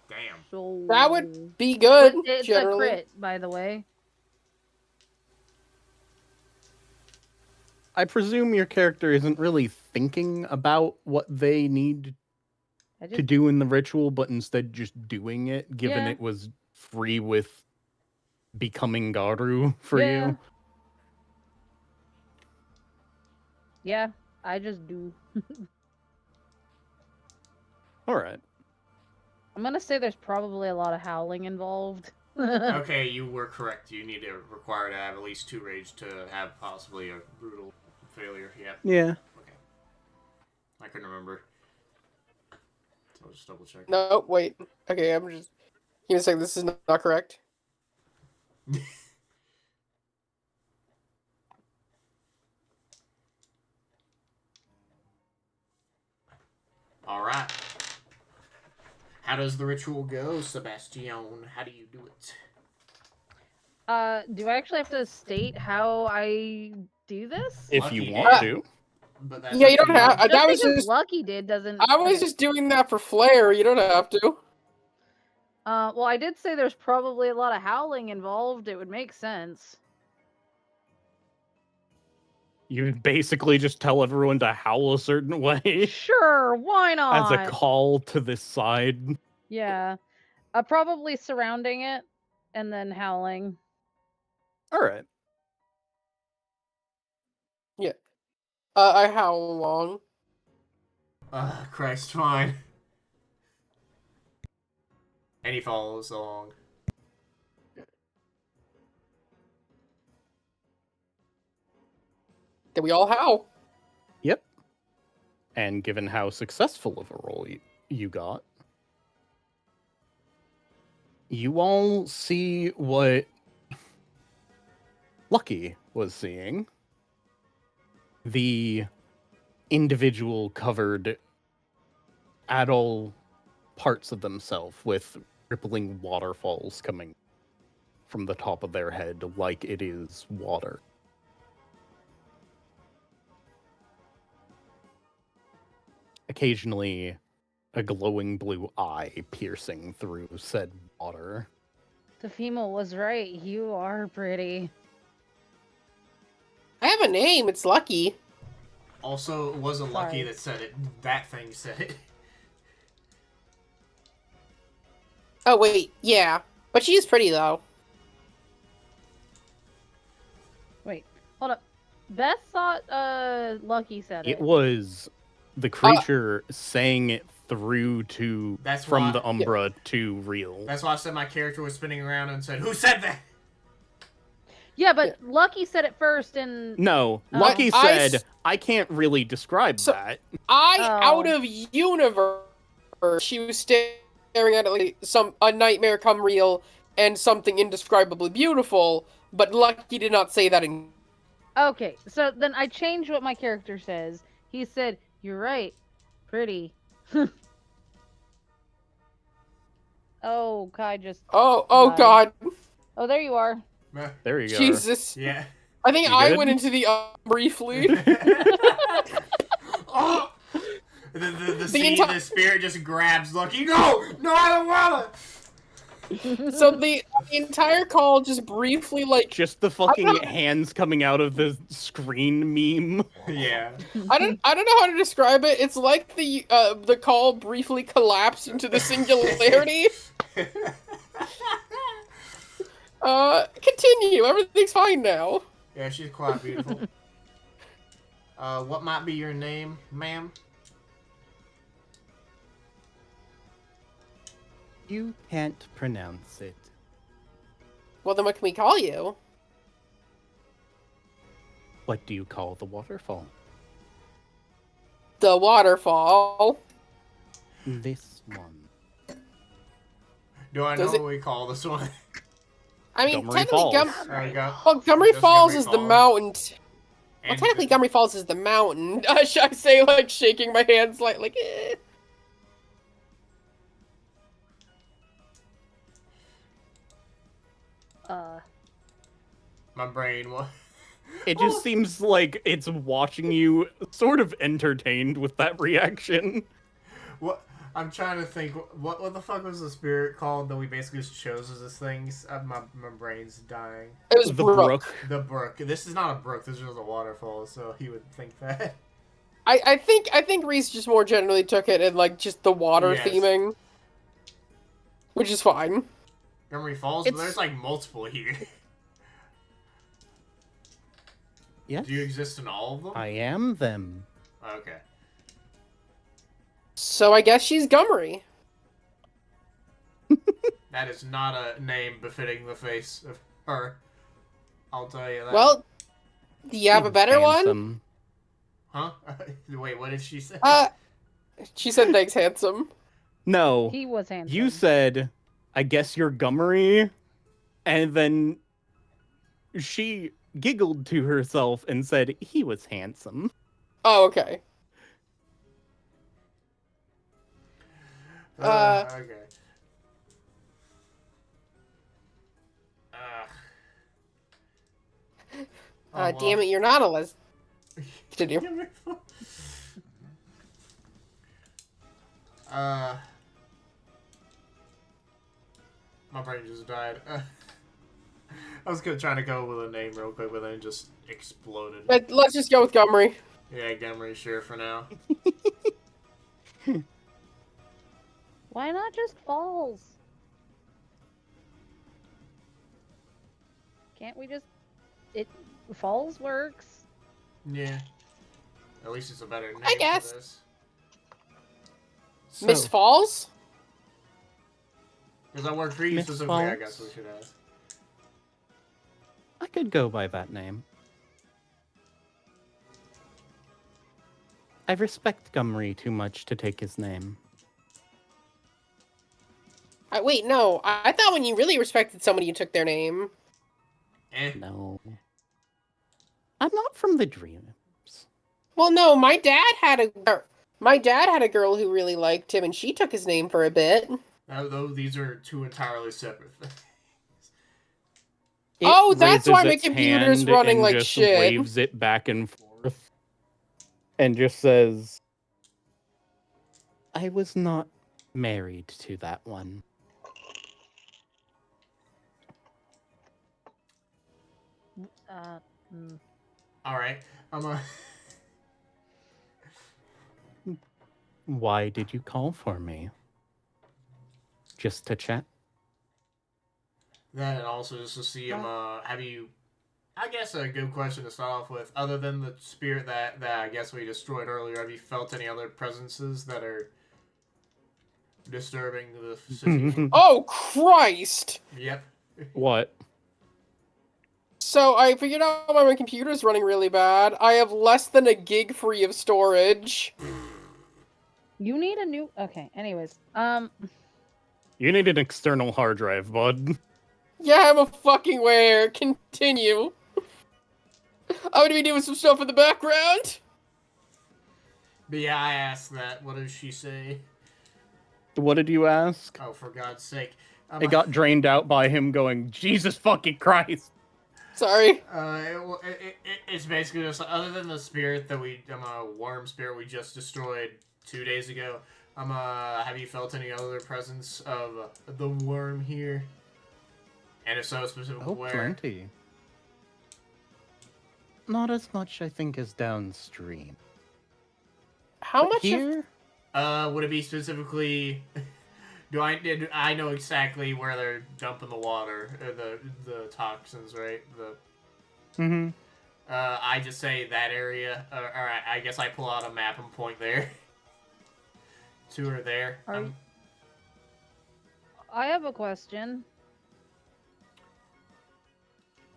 Damn. So That would be good, it's generally. a crit, by the way. I presume your character isn't really thinking about what they need to do in the ritual, but instead just doing it, given Yeah. it was free with becoming Garu for you. Yeah, I just do. Alright. I'm gonna say there's probably a lot of howling involved. Okay, you were correct. You need to require to have at least 2 rage to have possibly a brutal failure. Yep. Yeah. Okay. I couldn't remember. So I'll just double check. No, wait. Okay, I'm just... Give me a second, this is not correct. Alright. How does the ritual go, Sebastian? How do you do it? Do I actually have to state how I do this? If Lucky you did. want to. But that's Yeah, up you to don't have... Just that was because just... Lucky did doesn't. I was just doing that for flair, you don't have to. Well, I did say there's probably a lot of howling involved. It would make sense. You basically just tell everyone to howl a certain way Sure, why not? as a call to this side. Yeah. Probably surrounding it and then howling. Alright. Yeah. I howl along. Christ, fine. And he follows along. Then we all howl. Yep. And given how successful of a roll you got, you all see what Lucky was seeing. The individual covered at all parts of themselves with rippling waterfalls coming from the top of their head like it is water. Occasionally, a glowing blue eye piercing through said water. Tefimo was right. You are pretty. I have a name, it's Lucky. Also, it wasn't Lucky Sorry. that said it. That thing said it. Oh, wait, yeah. But she is pretty, though. Wait, hold up. Beth thought Lucky said it. It was the creature saying it through to That's from why- the Umbra to real. That's why I said my character was spinning around and said, "Who said that?" Yeah, but Lucky said it first, and No, Oh. Lucky I said, s- I can't really describe So- that. Out Oh. of universe, she was staring at it like a nightmare come real and something indescribably beautiful, but Lucky did not say that in. okay, so then I changed what my character says. He said, "You're right, pretty." Oh, Kai just. Oh died. God, Oh, there you are. There you go. Jesus! Yeah. I think You I good? went into the briefly. Oh! The entire- spirit just grabs Lucky. No, I don't wanna. So the entire call just briefly like Just the fucking hands coming out of the screen meme. Yeah. I don't know how to describe it. It's like the call briefly collapsed into the singularity. Continue. Everything's fine now. Yeah, she's quite beautiful. What might be your name, ma'am? You can't pronounce it. Well, then what can we call you? What do you call the waterfall? The waterfall. This one. Do I know Does it- what we call this one? I mean, Gumry technically, Falls. There we go. Gumry Just Falls Gumry is the Falls. mountain. Well, And- technically, Gumry Falls is the mountain. Should I say, like, shaking my hands, like, eh. My brain was. It just seems like it's watching you sort of entertained with that reaction. What? I'm trying to think. What the fuck was the spirit called that we basically just chose as this thing? My brain's dying. It was The Brooke. brook. The brook. This is not a brook. This is just a waterfall. So he would think that. I think Reese just more generally took it in, like, just the water Yes. theming. Which is fine. Gumryfalls, but It's- there's like multiple here. Yes, Do you exist in all of them? I am them. Okay. So I guess she's Gumry. That is not a name befitting the face of her. I'll tell you that. Well, do you have a better one? Handsome. Huh? Wait, what did she say? She said thanks, handsome. No, He was handsome. you said, I guess you're Gummery, and then she giggled to herself and said he was handsome. Oh, okay. Okay. Damn it, you're not a les. Continue. My brain just died. I was trying to go with a name real quick, but then it just exploded. Let's just go with Gumry. Yeah, Gumry, sure for now. Why not just Falls? Can't we just... Falls works. Yeah. At least it's a better name I guess. for this. So, Miss Falls? Does that work for you Miss specifically? I Falls? guess we should ask. I could go by that name. I respect Gumry too much to take his name. Wait, no. I thought when you really respected somebody, you took their name. No. I'm not from the dreams. Well, no. My dad had a girl who really liked him, and she took his name for a bit. Though these are two entirely separate things. It Oh, that's why raises my its computer's hand running and like just shit. waves it back and forth. And just says, I was not married to that one. Alright. Why did you call for me? Just to chat? That and also just to see have you I guess a good question to start off with. Other than the spirit that I guess we destroyed earlier, have you felt any other presences that are disturbing the city? Oh, Christ! Yep. What? So I figured out why my computer's running really bad. I have less than a gig free of storage. You need a new. Okay. Anyways, You need an external hard drive, bud. Yeah, I'm a fucking where. Continue. I'm gonna be doing some stuff in the background. But yeah, I asked that. What does she say? What did you ask? Oh, for God's sake. It got drained out by him going, Jesus fucking Christ. Sorry. It's basically just, other than the spirit that worm spirit we just destroyed 2 days ago, have you felt any other presence of the worm here? And if so, specifically where? Plenty. Not as much, I think, as downstream. How But much here? Would it be specifically... Do I know exactly where they're dumping the water, the toxins, right? Mm-hmm. I just say that area. Alright, I guess I pull out a map and point there. To her there. I have a question.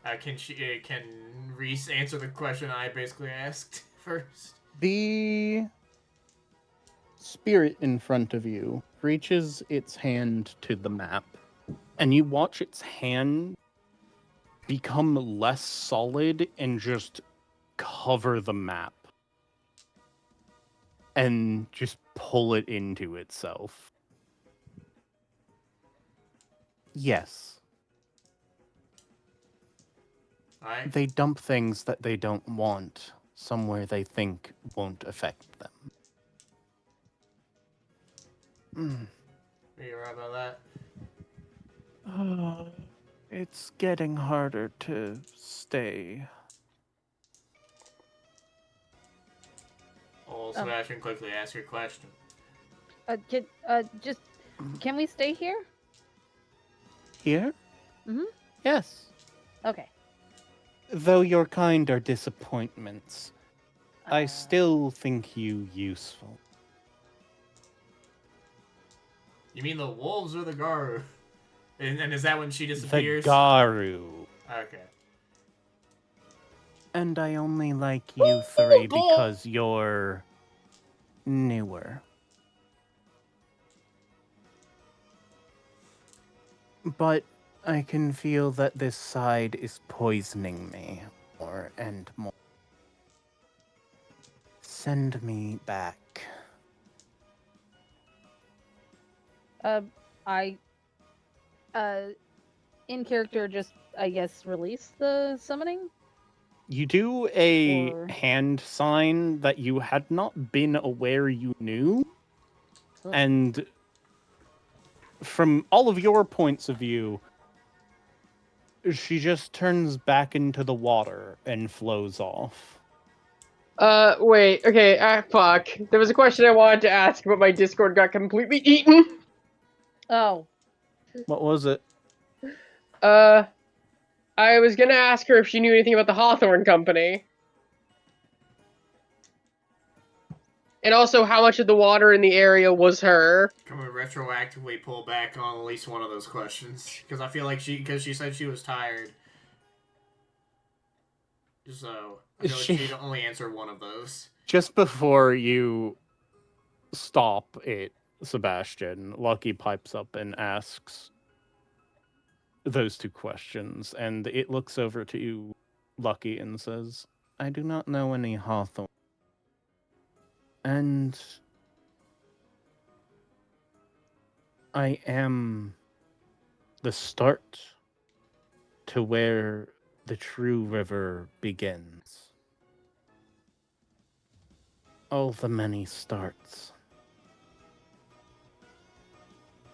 Can Reese answer the question I basically asked first? The spirit in front of you reaches its hand to the map, and you watch its hand become less solid and just cover the map. And just pull it into itself. Yes. Alright. They dump things that they don't want somewhere they think won't affect them. Are you right about that? It's getting harder to stay. Well, Sebastian, quickly ask your question. Can we stay here? Here? Mhm. Yes. Okay. Though your kind are disappointments, I still think you useful. You mean the wolves or the Garu? And is that when she disappears? The Garu. Okay. And I only like you three because you're newer. But I can feel that this side is poisoning me more and more. Send me back. In character, just, I guess, release the summoning? You do a Or- hand sign that you had not been aware you knew. Oh. And from all of your points of view, she just turns back into the water and flows off. Wait, okay, fuck. There was a question I wanted to ask, but my Discord got completely eaten. Oh. What was it? I was gonna ask her if she knew anything about the Hawthorne Company. And also how much of the water in the area was her. Can we retroactively pull back on at least one of those questions? Because I feel like because she said she was tired. So, I feel like she'd only answer one of those. Just before you stop it, Sebastian, Lucky pipes up and asks those two questions, and it looks over to you, Lucky, and says, I do not know any Hawthorne. And I am the start to where the true river begins. All the many starts.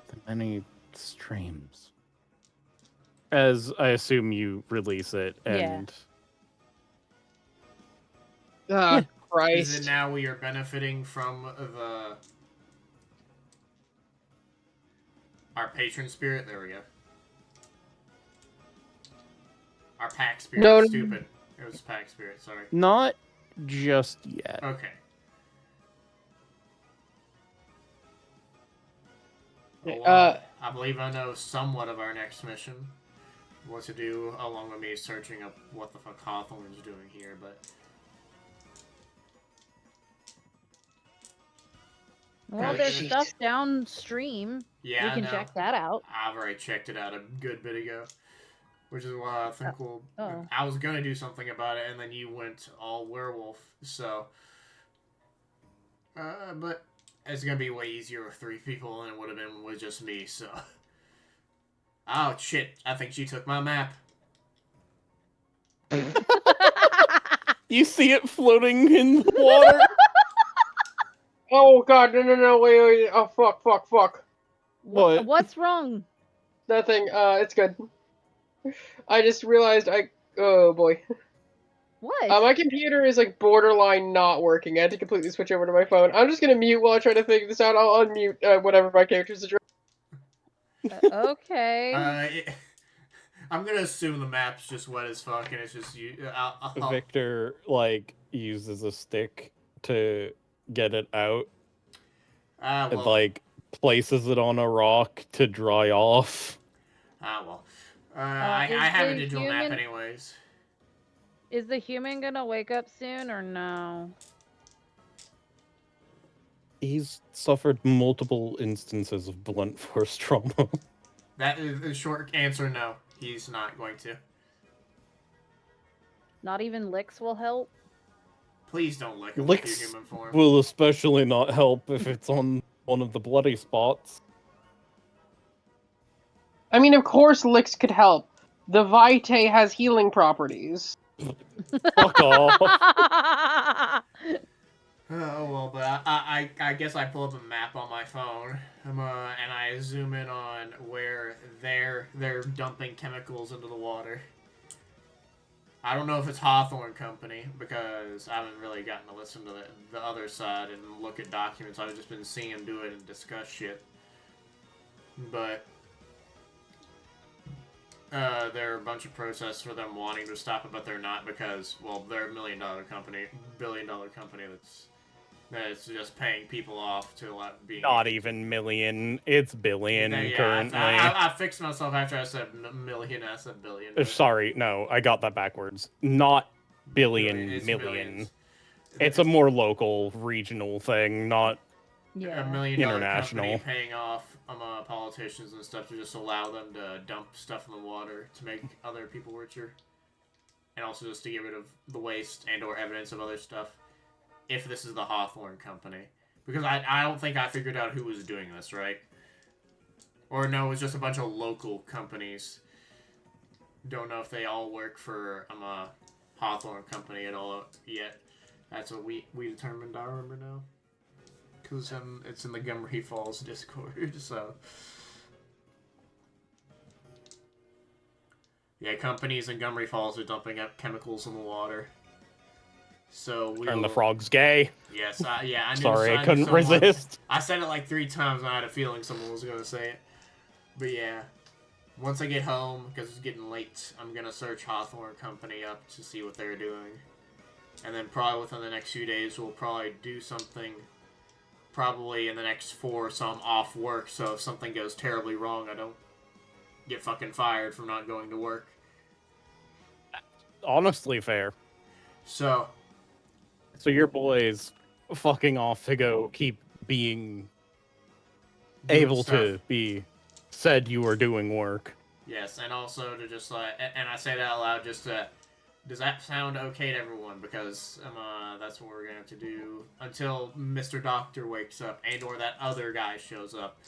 The many streams. As I assume you release it, and Ah, Is Christ. it now we are benefiting from our patron spirit? There we go. Our pack spirit. No, no. Stupid. It was pack spirit. Sorry. Not just yet. Okay. I believe I know somewhat of our next mission. What to do, along with me searching up what the fuck Hawthorne's doing here, but... Well, Oh, there's shit. stuff downstream. Yeah, We can I know. check that out. I've already checked it out a good bit ago. Which is why I think we'll... Oh. I was gonna do something about it, and then you went all werewolf, so... but it's gonna be way easier with 3 people than it would have been with just me, so... Oh, shit. I think she took my map. You see it floating in the water? Oh god, no, wait, oh fuck. What? What's wrong? Nothing, it's good. I just realized oh boy. What? My computer is like borderline not working. I had to completely switch over to my phone. I'm just gonna mute while I try to figure this out. I'll unmute whatever my character's address. Okay. I'm gonna assume the map's just wet as fuck, and it's just you. Victor, like, uses a stick to get it out and, Well. like, places it on a rock to dry off. Well. I have a digital map anyways. Is the human gonna wake up soon or no? He's suffered multiple instances of blunt force trauma. That is the short answer, no. He's not going to. Not even licks will help? Please don't lick him Licks with your human form. will especially not help if it's on one of the bloody spots. I mean, of course licks could help. The Vitae has healing properties. Fuck off. Oh, well, but I guess I pull up a map on my phone, and I zoom in on where they're dumping chemicals into the water. I don't know if it's Hawthorne Company, because I haven't really gotten to listen to the other side and look at documents. I've just been seeing them do it and discuss shit. But there are a bunch of protests for them wanting to stop it, but they're not because, well, they're a billion-dollar company that's just paying people off to be... Not even million, it's billion currently. I fixed myself after I said million, I said billion. But... Sorry, no, I got that backwards. Not billion, It's million. millions. It's a more local, regional thing, not a Yeah. $1 million international. company paying off politicians and stuff to just allow them to dump stuff in the water to make other people richer. And also just to get rid of the waste and or evidence of other stuff. If this is the Hawthorne Company. Because I don't think I figured out who was doing this, right? Or no, it was just a bunch of local companies. Don't know if they all work for a Hawthorne Company at all yet. That's what we determined, I remember now. Because it's in the Gumryfalls Discord, so... Yeah, companies in Gumryfalls are dumping up chemicals in the water. So we Turn the frogs gay. Yes, I knew. Sorry, I knew couldn't someone- resist. I said it like 3 times, and I had a feeling someone was gonna say it. But yeah, once I get home, because it's getting late, I'm gonna search Hawthorne Company up to see what they're doing, and then probably within the next few days, we'll probably do something. Probably in the next 4, so I'm off work. So if something goes terribly wrong, I don't get fucking fired from not going to work. Honestly fair. So your boy's fucking off to go keep being doing able stuff. to be said you were doing work. Yes, and also to just and I say that out loud just to, does that sound okay to everyone? Because that's what we're gonna have to do until Mr. Doctor wakes up and or that other guy shows up.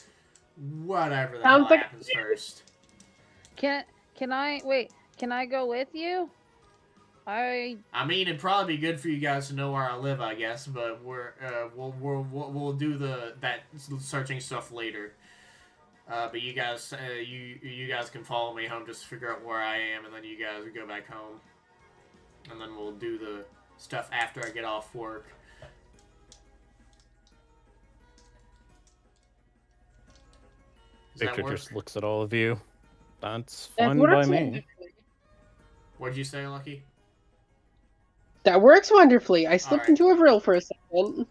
Whatever the hell Sounds like- happens first. Can I wait? Can I go with you? I mean, it'd probably be good for you guys to know where I live, I guess. But we'll do that searching stuff later. But you guys, you guys can follow me home, just figure out where I am, and then you guys go back home, and then we'll do the stuff after I get off work. Does that Victor work? just looks at all of you. That's That fine works by in me. What'd you say, Lucky? That works wonderfully. I slipped Alright. into a vril for a second.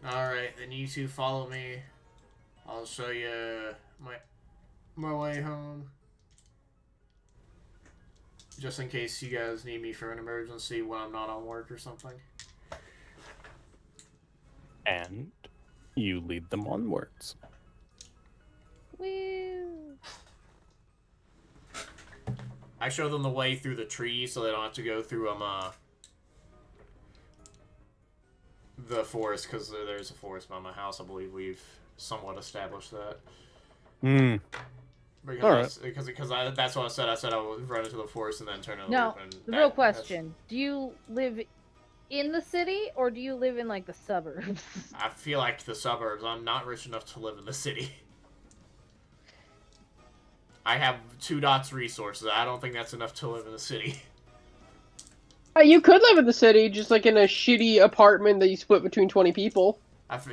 Alright, then you two follow me. I'll show you my way home. Just in case you guys need me for an emergency when I'm not on work or something. And you lead them onwards. Woo. I show them the way through the trees so they don't have to go through the forest, because there's a forest by my house. I believe we've somewhat established that. Hmm. Because that's what I said. I said I would run into the forest and then turn in the Now, loop. And the real question: do you live in the city or do you live in like the suburbs? I feel like the suburbs. I'm not rich enough to live in the city. I have 2 dots resources. I don't think that's enough to live in the city. You could live in the city, just like in a shitty apartment that you split between 20 people.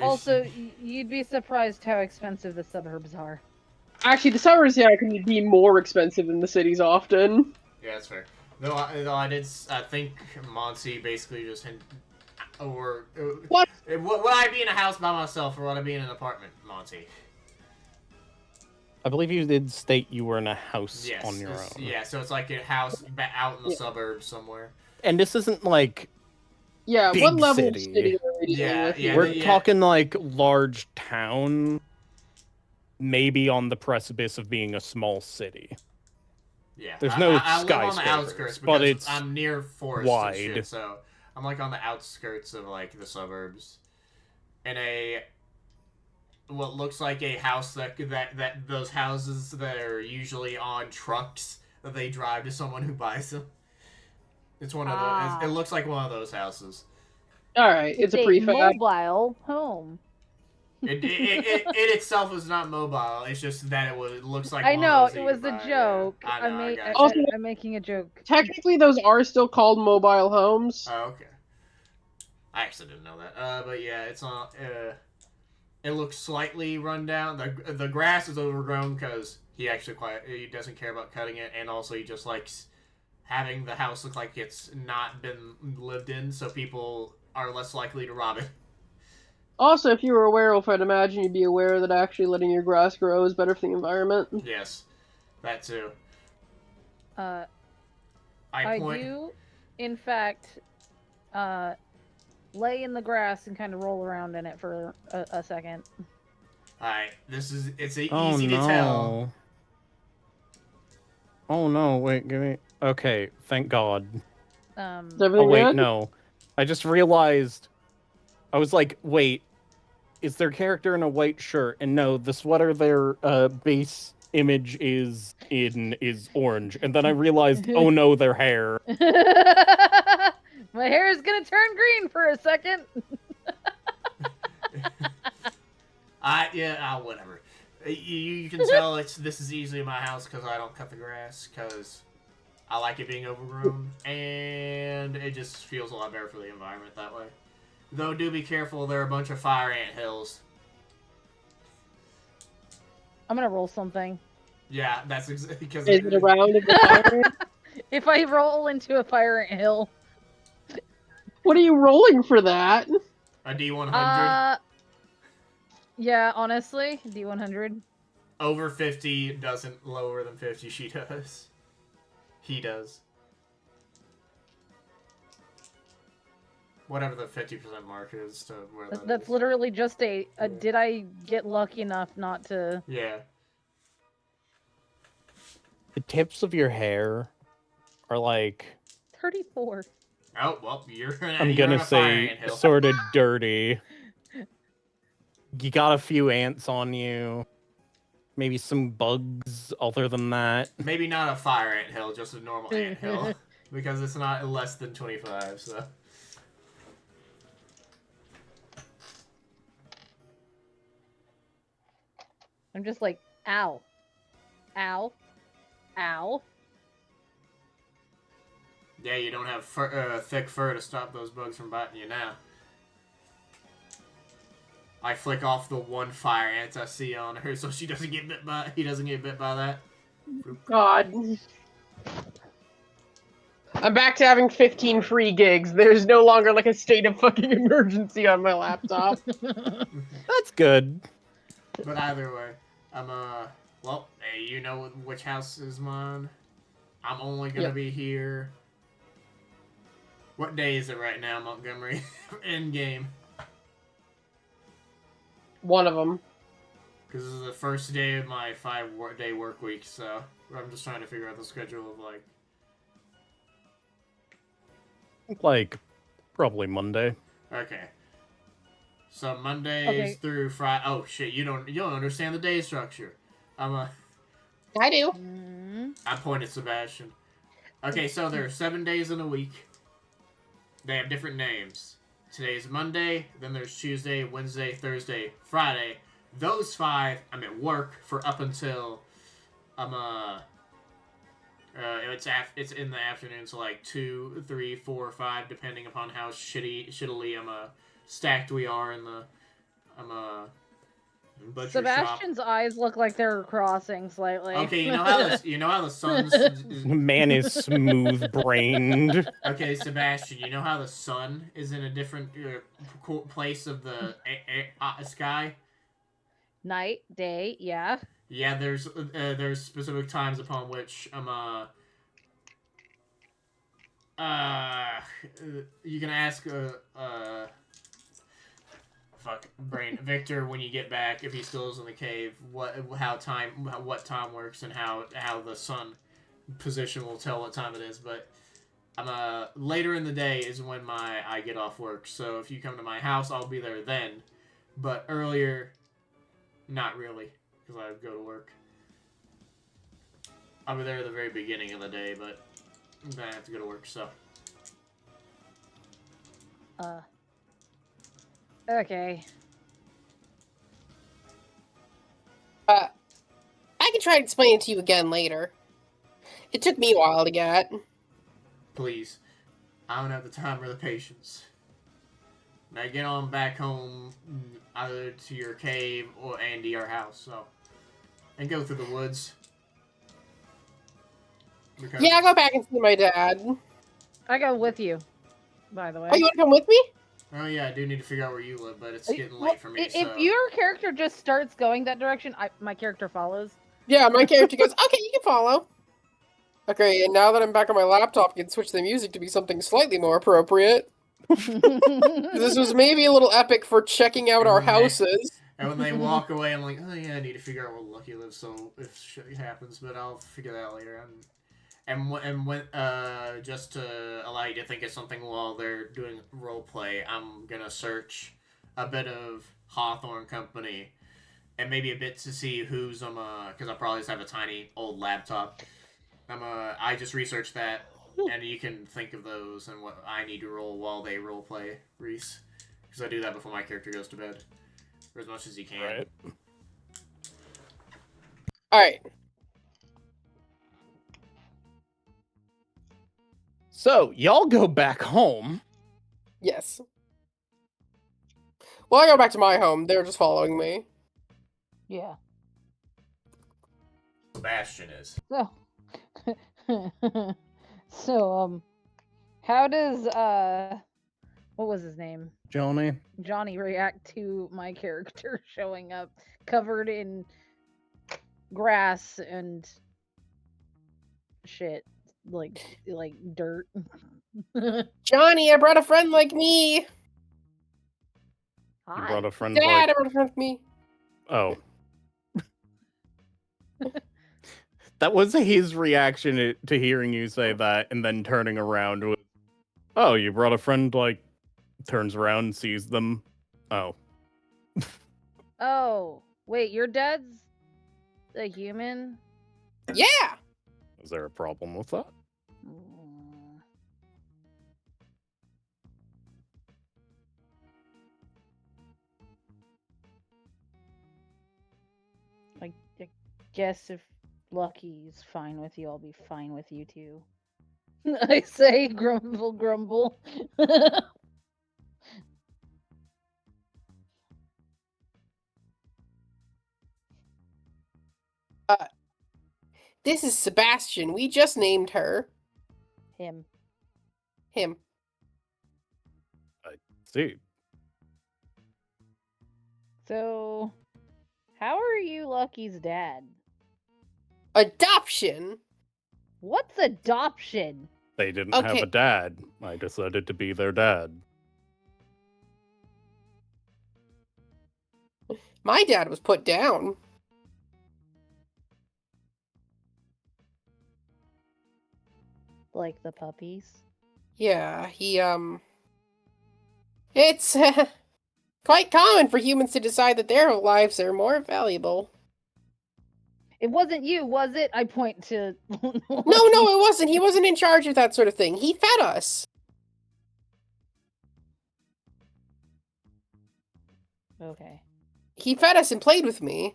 Also, you'd be surprised how expensive the suburbs are. Actually, the suburbs, yeah, can be more expensive than the cities often. Yeah, that's fair. Though I think Monty basically just or What? Would I be in a house by myself or would I be in an apartment, Monty? I believe you did state you were in a house Yes, on your own. Yeah, so it's like a house out in the suburbs somewhere. And this isn't like Yeah, big what level city. of city are we dealing with here? We're talking like large town, maybe on the precipice of being a small city. Yeah, There's no I live on the skyscrapers, outskirts but because it's I'm near forest wide. and shit, so I'm like on the outskirts of like the suburbs, in what looks like a house that those houses that are usually on trucks that they drive to someone who buys them. It's one of those. It looks like one of those houses. Alright, it's a prefab. Mobile home. It itself is not mobile. It's just that it looks like. I one know of those it was a joke. Yeah. I know, I got Also, you. I'm making a joke. Technically, those are still called mobile homes. Oh, okay. I actually didn't know that. But yeah, it's on. It looks slightly run down. The grass is overgrown because he doesn't care about cutting it, and also he just likes having the house look like it's not been lived in, so people are less likely to rob it. Also, if you were a werewolf, I'd imagine you'd be aware that actually letting your grass grow is better for the environment. Yes, that too. I I do, in fact, lay in the grass and kind of roll around in it for a second. Alright, it's easy no. to tell. Oh no, wait, give me... Okay, thank God. Is everything wait, good? no. I just realized... I was like, wait, is their character in a white shirt? And no, the sweater their base image is in is orange. And then I realized, oh no, their hair. My hair is gonna turn green for a second. Whatever. You can tell this is easily my house because I don't cut the grass because I like it being overgrown and it just feels a lot better for the environment that way. Though do be careful, there are a bunch of fire ant hills. I'm gonna roll something. Yeah, that's exactly because. Is it a round of the fire? If I roll into a fire ant hill. What are you rolling for that? A D100. Yeah, honestly, D100. Over 50 doesn't lower than 50. She does. He does. Whatever the 50% mark is to where That's literally just a did I get lucky enough not to... Yeah. The tips of your hair are like... 34. Oh, well, I'm gonna say sort of dirty. You got a few ants on you. Maybe some bugs other than that. Maybe not a fire ant hill, just a normal ant hill. Because it's not less than 25, so... I'm just like, ow. Ow. Ow. Yeah, you don't have thick fur to stop those bugs from biting you now. I flick off the one fire ant I see on her so she doesn't get bit by. He doesn't get bit by that. God. I'm back to having 15 free gigs. There's no longer like a state of fucking emergency on my laptop. That's good. But either way, I'm well, hey, you know which house is mine. I'm only gonna be here. What day is it right now, Montgomery? In game. One of them. Because this is the first day of my 5-day work week, so I'm just trying to figure out the schedule of Like, probably Monday. Okay. So Mondays through Friday. Oh shit! You don't understand the day structure. I do. I point at Sebastian. Okay, so there are 7 days in a week. They have different names. Today is Monday. Then there's Tuesday, Wednesday, Thursday, Friday. Those 5, I'm at work for up until it's in the afternoon, so like 2, 3, 4, 5, depending upon how shittily stacked we are in the butcher Sebastian's shop. eyes look like they're crossing slightly. Okay, you know how the sun's Man is smooth-brained. Okay, Sebastian, you know how the sun is in a different place of the sky? Night, day, yeah. Yeah, there's specific times upon which you can ask Victor when you get back if he still is in the cave what time works and how the sun position will tell what time it is, but later in the day is when I get off work, so if you come to my house I'll be there then, but earlier not really, because I go to work. I'll be there at the very beginning of the day, but then I have to go to work, so. Okay. I can try to explain it to you again later. It took me a while to get. Please. I don't have the time or the patience. Now get on back home, either to your cave or Andy, our house, so. And go through the woods. Because... Yeah, I'll go back and see my dad. I go with you, by the way. Oh, you want to come with me? Oh yeah, I do need to figure out where you live, but it's getting late for me, If your character just starts going that direction, my character follows. Yeah, my character goes, okay, you can follow. Okay, and now that I'm back on my laptop, I can switch the music to be something slightly more appropriate. This was maybe a little epic for checking out our houses. And when they walk away, I'm like, oh yeah, I need to figure out where Lucky lives, so if shit happens, but I'll figure that out later. And when just to allow you to think of something while they're doing role play, I'm gonna search a bit of Hawthorne Company, and maybe a bit to see who's because I probably just have a tiny old laptop. I just researched that, and you can think of those and what I need to roll while they role play, Reese, because I do that before my character goes to bed, or as much as he can. Right. All right. So, y'all go back home. Yes. Well, I go back to my home. They're just following me. Yeah. Sebastian is. So, how does what was his name? Johnny react to my character showing up covered in grass and shit, like dirt? Johnny, I brought a friend like me. You brought a friend Dad, like... I brought a friend like me. Oh. That was his reaction to hearing you say that, and then turning around with, oh, you brought a friend, like, turns around and sees them. Oh. Oh, wait, your dad's a human? Yeah! Is there a problem with that? I guess if Lucky's fine with you, I'll be fine with you too. I say, grumble, grumble. This is Sebastian. We just named her. Him. Him. See, So, how are you Lucky's dad? Adoption. What's adoption? they didn't have Okay. a dad. I decided to be their dad. My dad was put down. Like the puppies? Yeah, it's quite common for humans to decide that their lives are more valuable. It wasn't you, was it? I point to. No, it wasn't. He wasn't in charge of that sort of thing. He fed us. Okay. He fed us and played with me.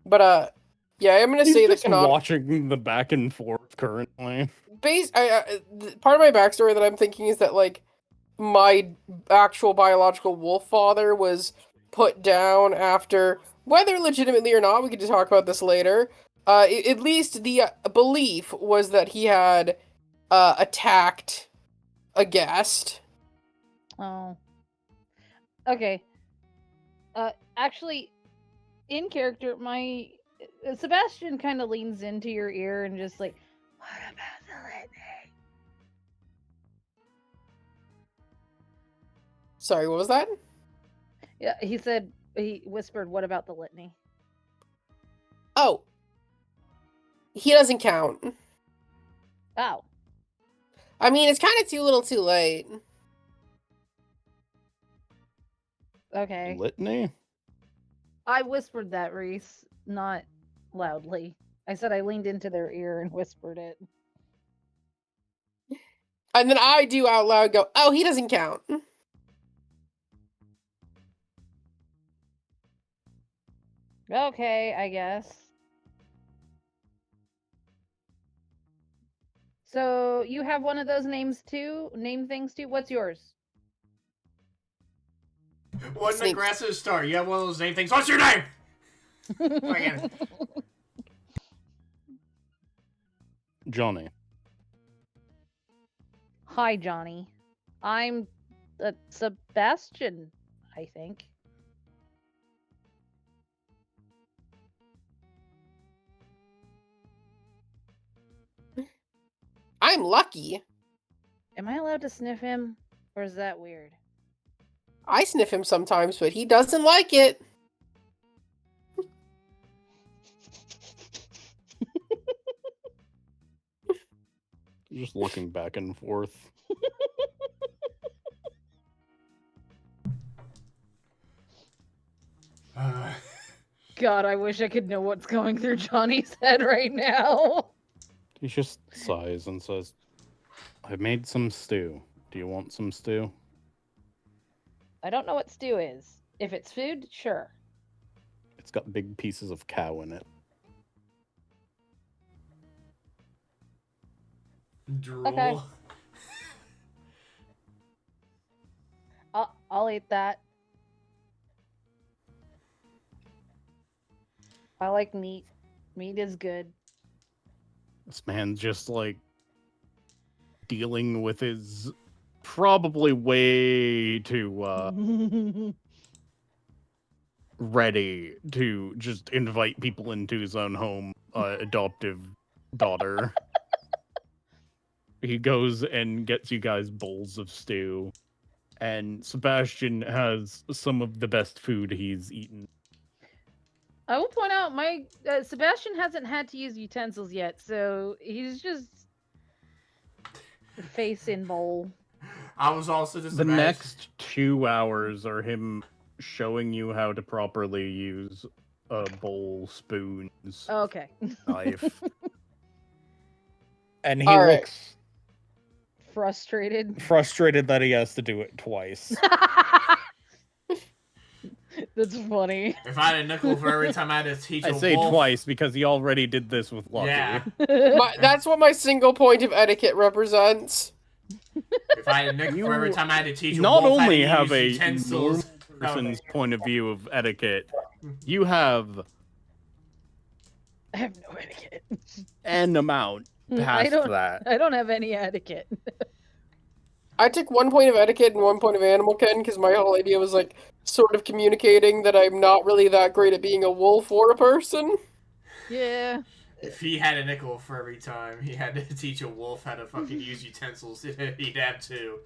But, yeah, I'm gonna He's say just that canon. watching the back and forth currently. Part of my backstory that I'm thinking is that, like, my actual biological wolf father was put down after, whether legitimately or not, we could just talk about this later. At least the belief was that he had attacked a guest. Oh. Okay. Actually, in character, my Sebastian kind of leans into your ear and just like, what about the litany? Sorry, what was that? Yeah, he whispered, what about the litany? Oh. He doesn't count. Oh. I mean, it's kind of too little too late. Okay. Litany? I whispered that, Reese, not loudly. I said I leaned into their ear and whispered it. And then I do out loud go, oh, he doesn't count. Okay, I guess. So you have one of those names too? Name things too? What's yours? What an Snakes. aggressive start. You have one of those name things. What's your name? Again. Johnny. Hi, Johnny. I'm Sebastian, I think. I'm lucky. Am I allowed to sniff him? Or is that weird? I sniff him sometimes, but he doesn't like it. Just looking back and forth. God, I wish I could know what's going through Johnny's head right now. He just sighs and says, I made some stew. Do you want some stew? I don't know what stew is. If it's food, sure. It's got big pieces of cow in it. Drool. Okay. I'll eat that. I like meat. Meat is good. This man's just like dealing with his probably way too ready to just invite people into his own home adoptive daughter. He goes and gets you guys bowls of stew, and Sebastian has some of the best food he's eaten. I will point out, my Sebastian hasn't had to use utensils yet, so he's just face in bowl. I was also just The imagining- next 2 hours are him showing you how to properly use a bowl, spoons, Okay. knife. And he All right. looks Frustrated. frustrated that he has to do it twice. That's funny. If I had a nickel for every time I had to teach I a say wolf, twice because he already did this with Lucky. Yeah. That's what my single point of etiquette represents. If I had a nickel for every time I had to teach a Not wolf how to only use have a utensils, normal person's point of view of etiquette, You have I have no etiquette. an amount past that. I don't have any etiquette. I took 1 point of etiquette and 1 point of animal ken because my whole idea was like sort of communicating that I'm not really that great at being a wolf or a person. Yeah. If he had a nickel for every time he had to teach a wolf how to fucking use utensils, he'd have 2.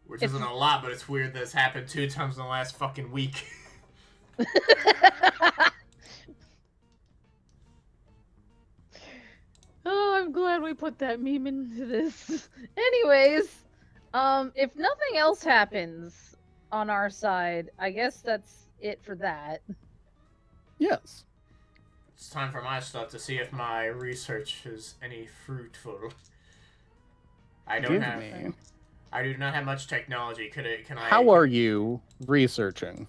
Which isn't a lot, but it's weird that it's happened 2 times in the last fucking week. Oh, I'm glad we put that meme into this. Anyways, if nothing else happens on our side, I guess that's it for that. Yes. It's time for my stuff to see if my research is any fruitful. I do not have much technology. How are you researching?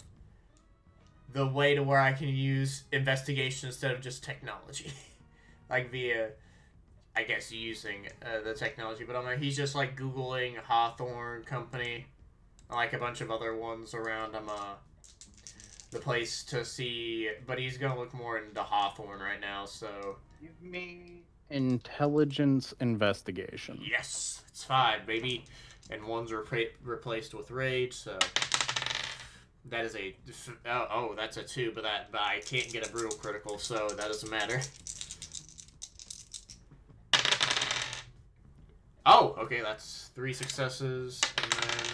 The way to where I can use investigation instead of just technology. Like via, I guess, using the technology. But he's just like Googling Hawthorne Company. Like a bunch of other ones around the place to see. But he's going to look more into Hawthorne right now, so... Give me intelligence investigation. Yes! It's 5, baby. And 1's replaced with rage, so... That is a... Oh, that's a 2, but I can't get a brutal critical, so that doesn't matter. Oh, okay, that's 3 successes, and then...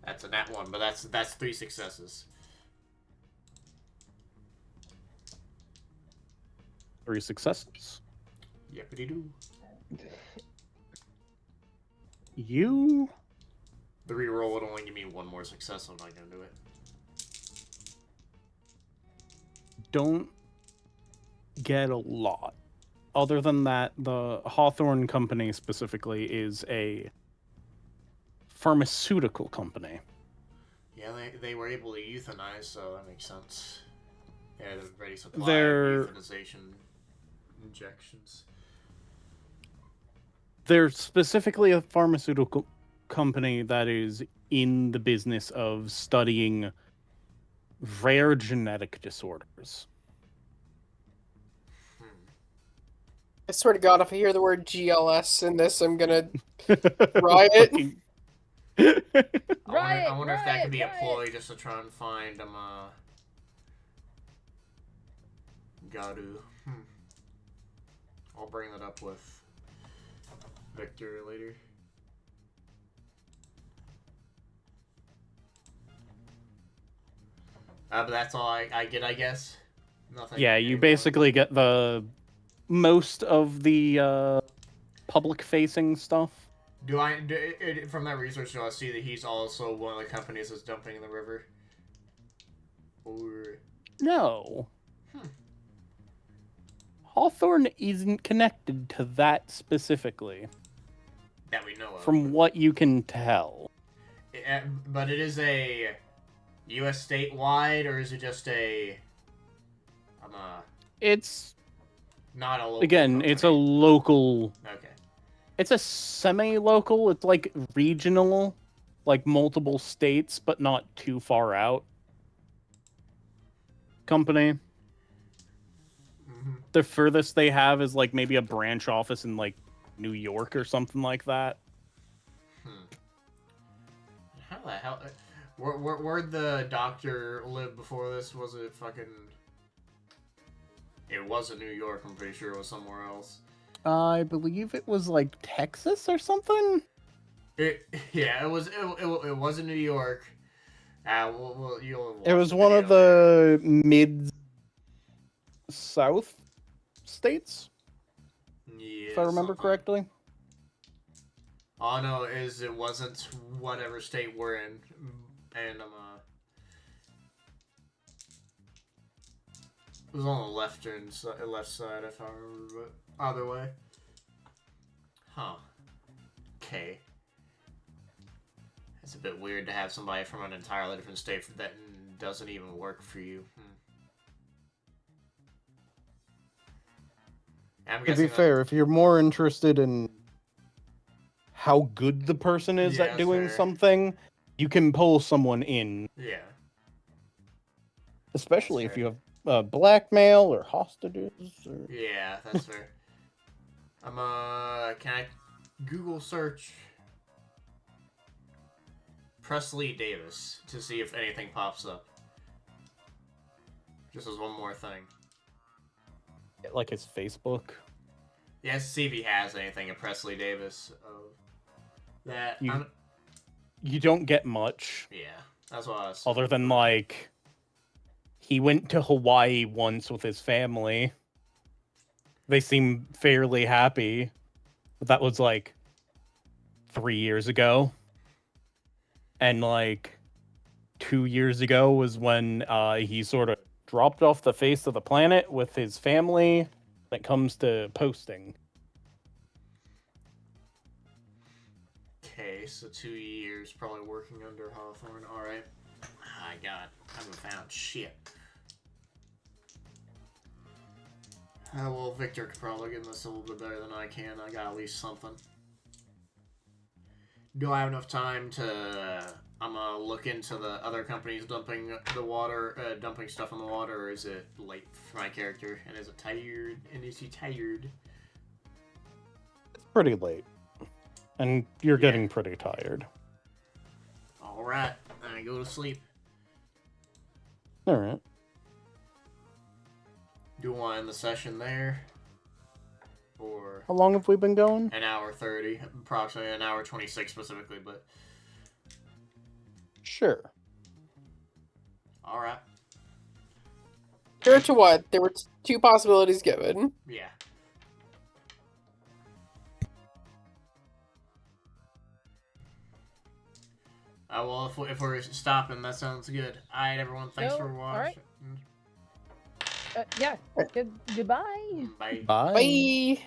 That's a nat 1, but that's 3 successes. 3 successes. Yippity-doo. You... The reroll would only give me 1 more success, I'm not gonna do it. Don't get a lot. Other than that, the Hawthorne Company specifically is a pharmaceutical company. Yeah, they were able to euthanize, so that makes sense. Yeah, they're ready to supply They're- euthanization injections. They're specifically a pharmaceutical company that is in the business of studying rare genetic disorders. I swear to God, if I hear the word GLS in this, I'm gonna riot. I wonder if that could be a ploy just to try and find Garu. I'll bring that up with Victor later. But that's all I get, I guess. Nothing. Yeah, you basically get the most of the public-facing stuff. From that research, do I see that he's also one of the companies that's dumping in the river? Or... No. Hawthorne isn't connected to that specifically, that we know of. from what you can tell. But it is a U.S. statewide, or is it just a... It's... Not a local Again, company? it's a local... Okay. It's a semi-local, it's like regional, like multiple states, but not too far out company. Mm-hmm. The furthest they have is like maybe a branch office in like New York or something like that. How the hell... Where'd the doctor live before this? Was it fucking... It wasn't New York, I'm pretty sure it was somewhere else. I believe it was like Texas or something. It wasn't New York. It was one of the mid-south states, yeah, if I remember correctly. All I know is it wasn't whatever state we're in, and it was on the left side, if I remember, but either way. Huh. Okay. It's a bit weird to have somebody from an entirely different state that doesn't even work for you. To be fair, if you're more interested in how good the person is at doing something, you can pull someone in. Yeah. especially That's if you have blackmail or hostages. Or... Yeah, that's fair. Can I Google search Presley Davis to see if anything pops up? Just as one more thing. Like his Facebook. Yeah, let's see if he has anything of Presley Davis. That You don't get much. Yeah, that's what I was. Other than like, he went to Hawaii once with his family. They seem fairly happy, but that was like 3 years ago. And like 2 years ago was when he sort of dropped off the face of the planet with his family when it comes to posting. Okay, so 2 years, probably working under Hawthorne. Alright. I haven't found shit. Well, Victor could probably get this a little bit better than I can. I got at least something. Do I have enough time to... I'm gonna look into the other companies dumping the water, dumping stuff in the water, or is it late for my character? And is it tired? And is he tired? It's pretty late. And you're getting pretty tired. Alright, I go to sleep. Alright. Do you want to end the session there? Or... How long have we been going? An hour 30, approximately an hour 26 specifically, but... Sure. Alright. Sure to what? There were two possibilities given. Yeah. Well, if we're stopping, that sounds good. Alright, everyone, thanks No, for watching. alright. Yeah. Goodbye. Bye. Bye. Bye.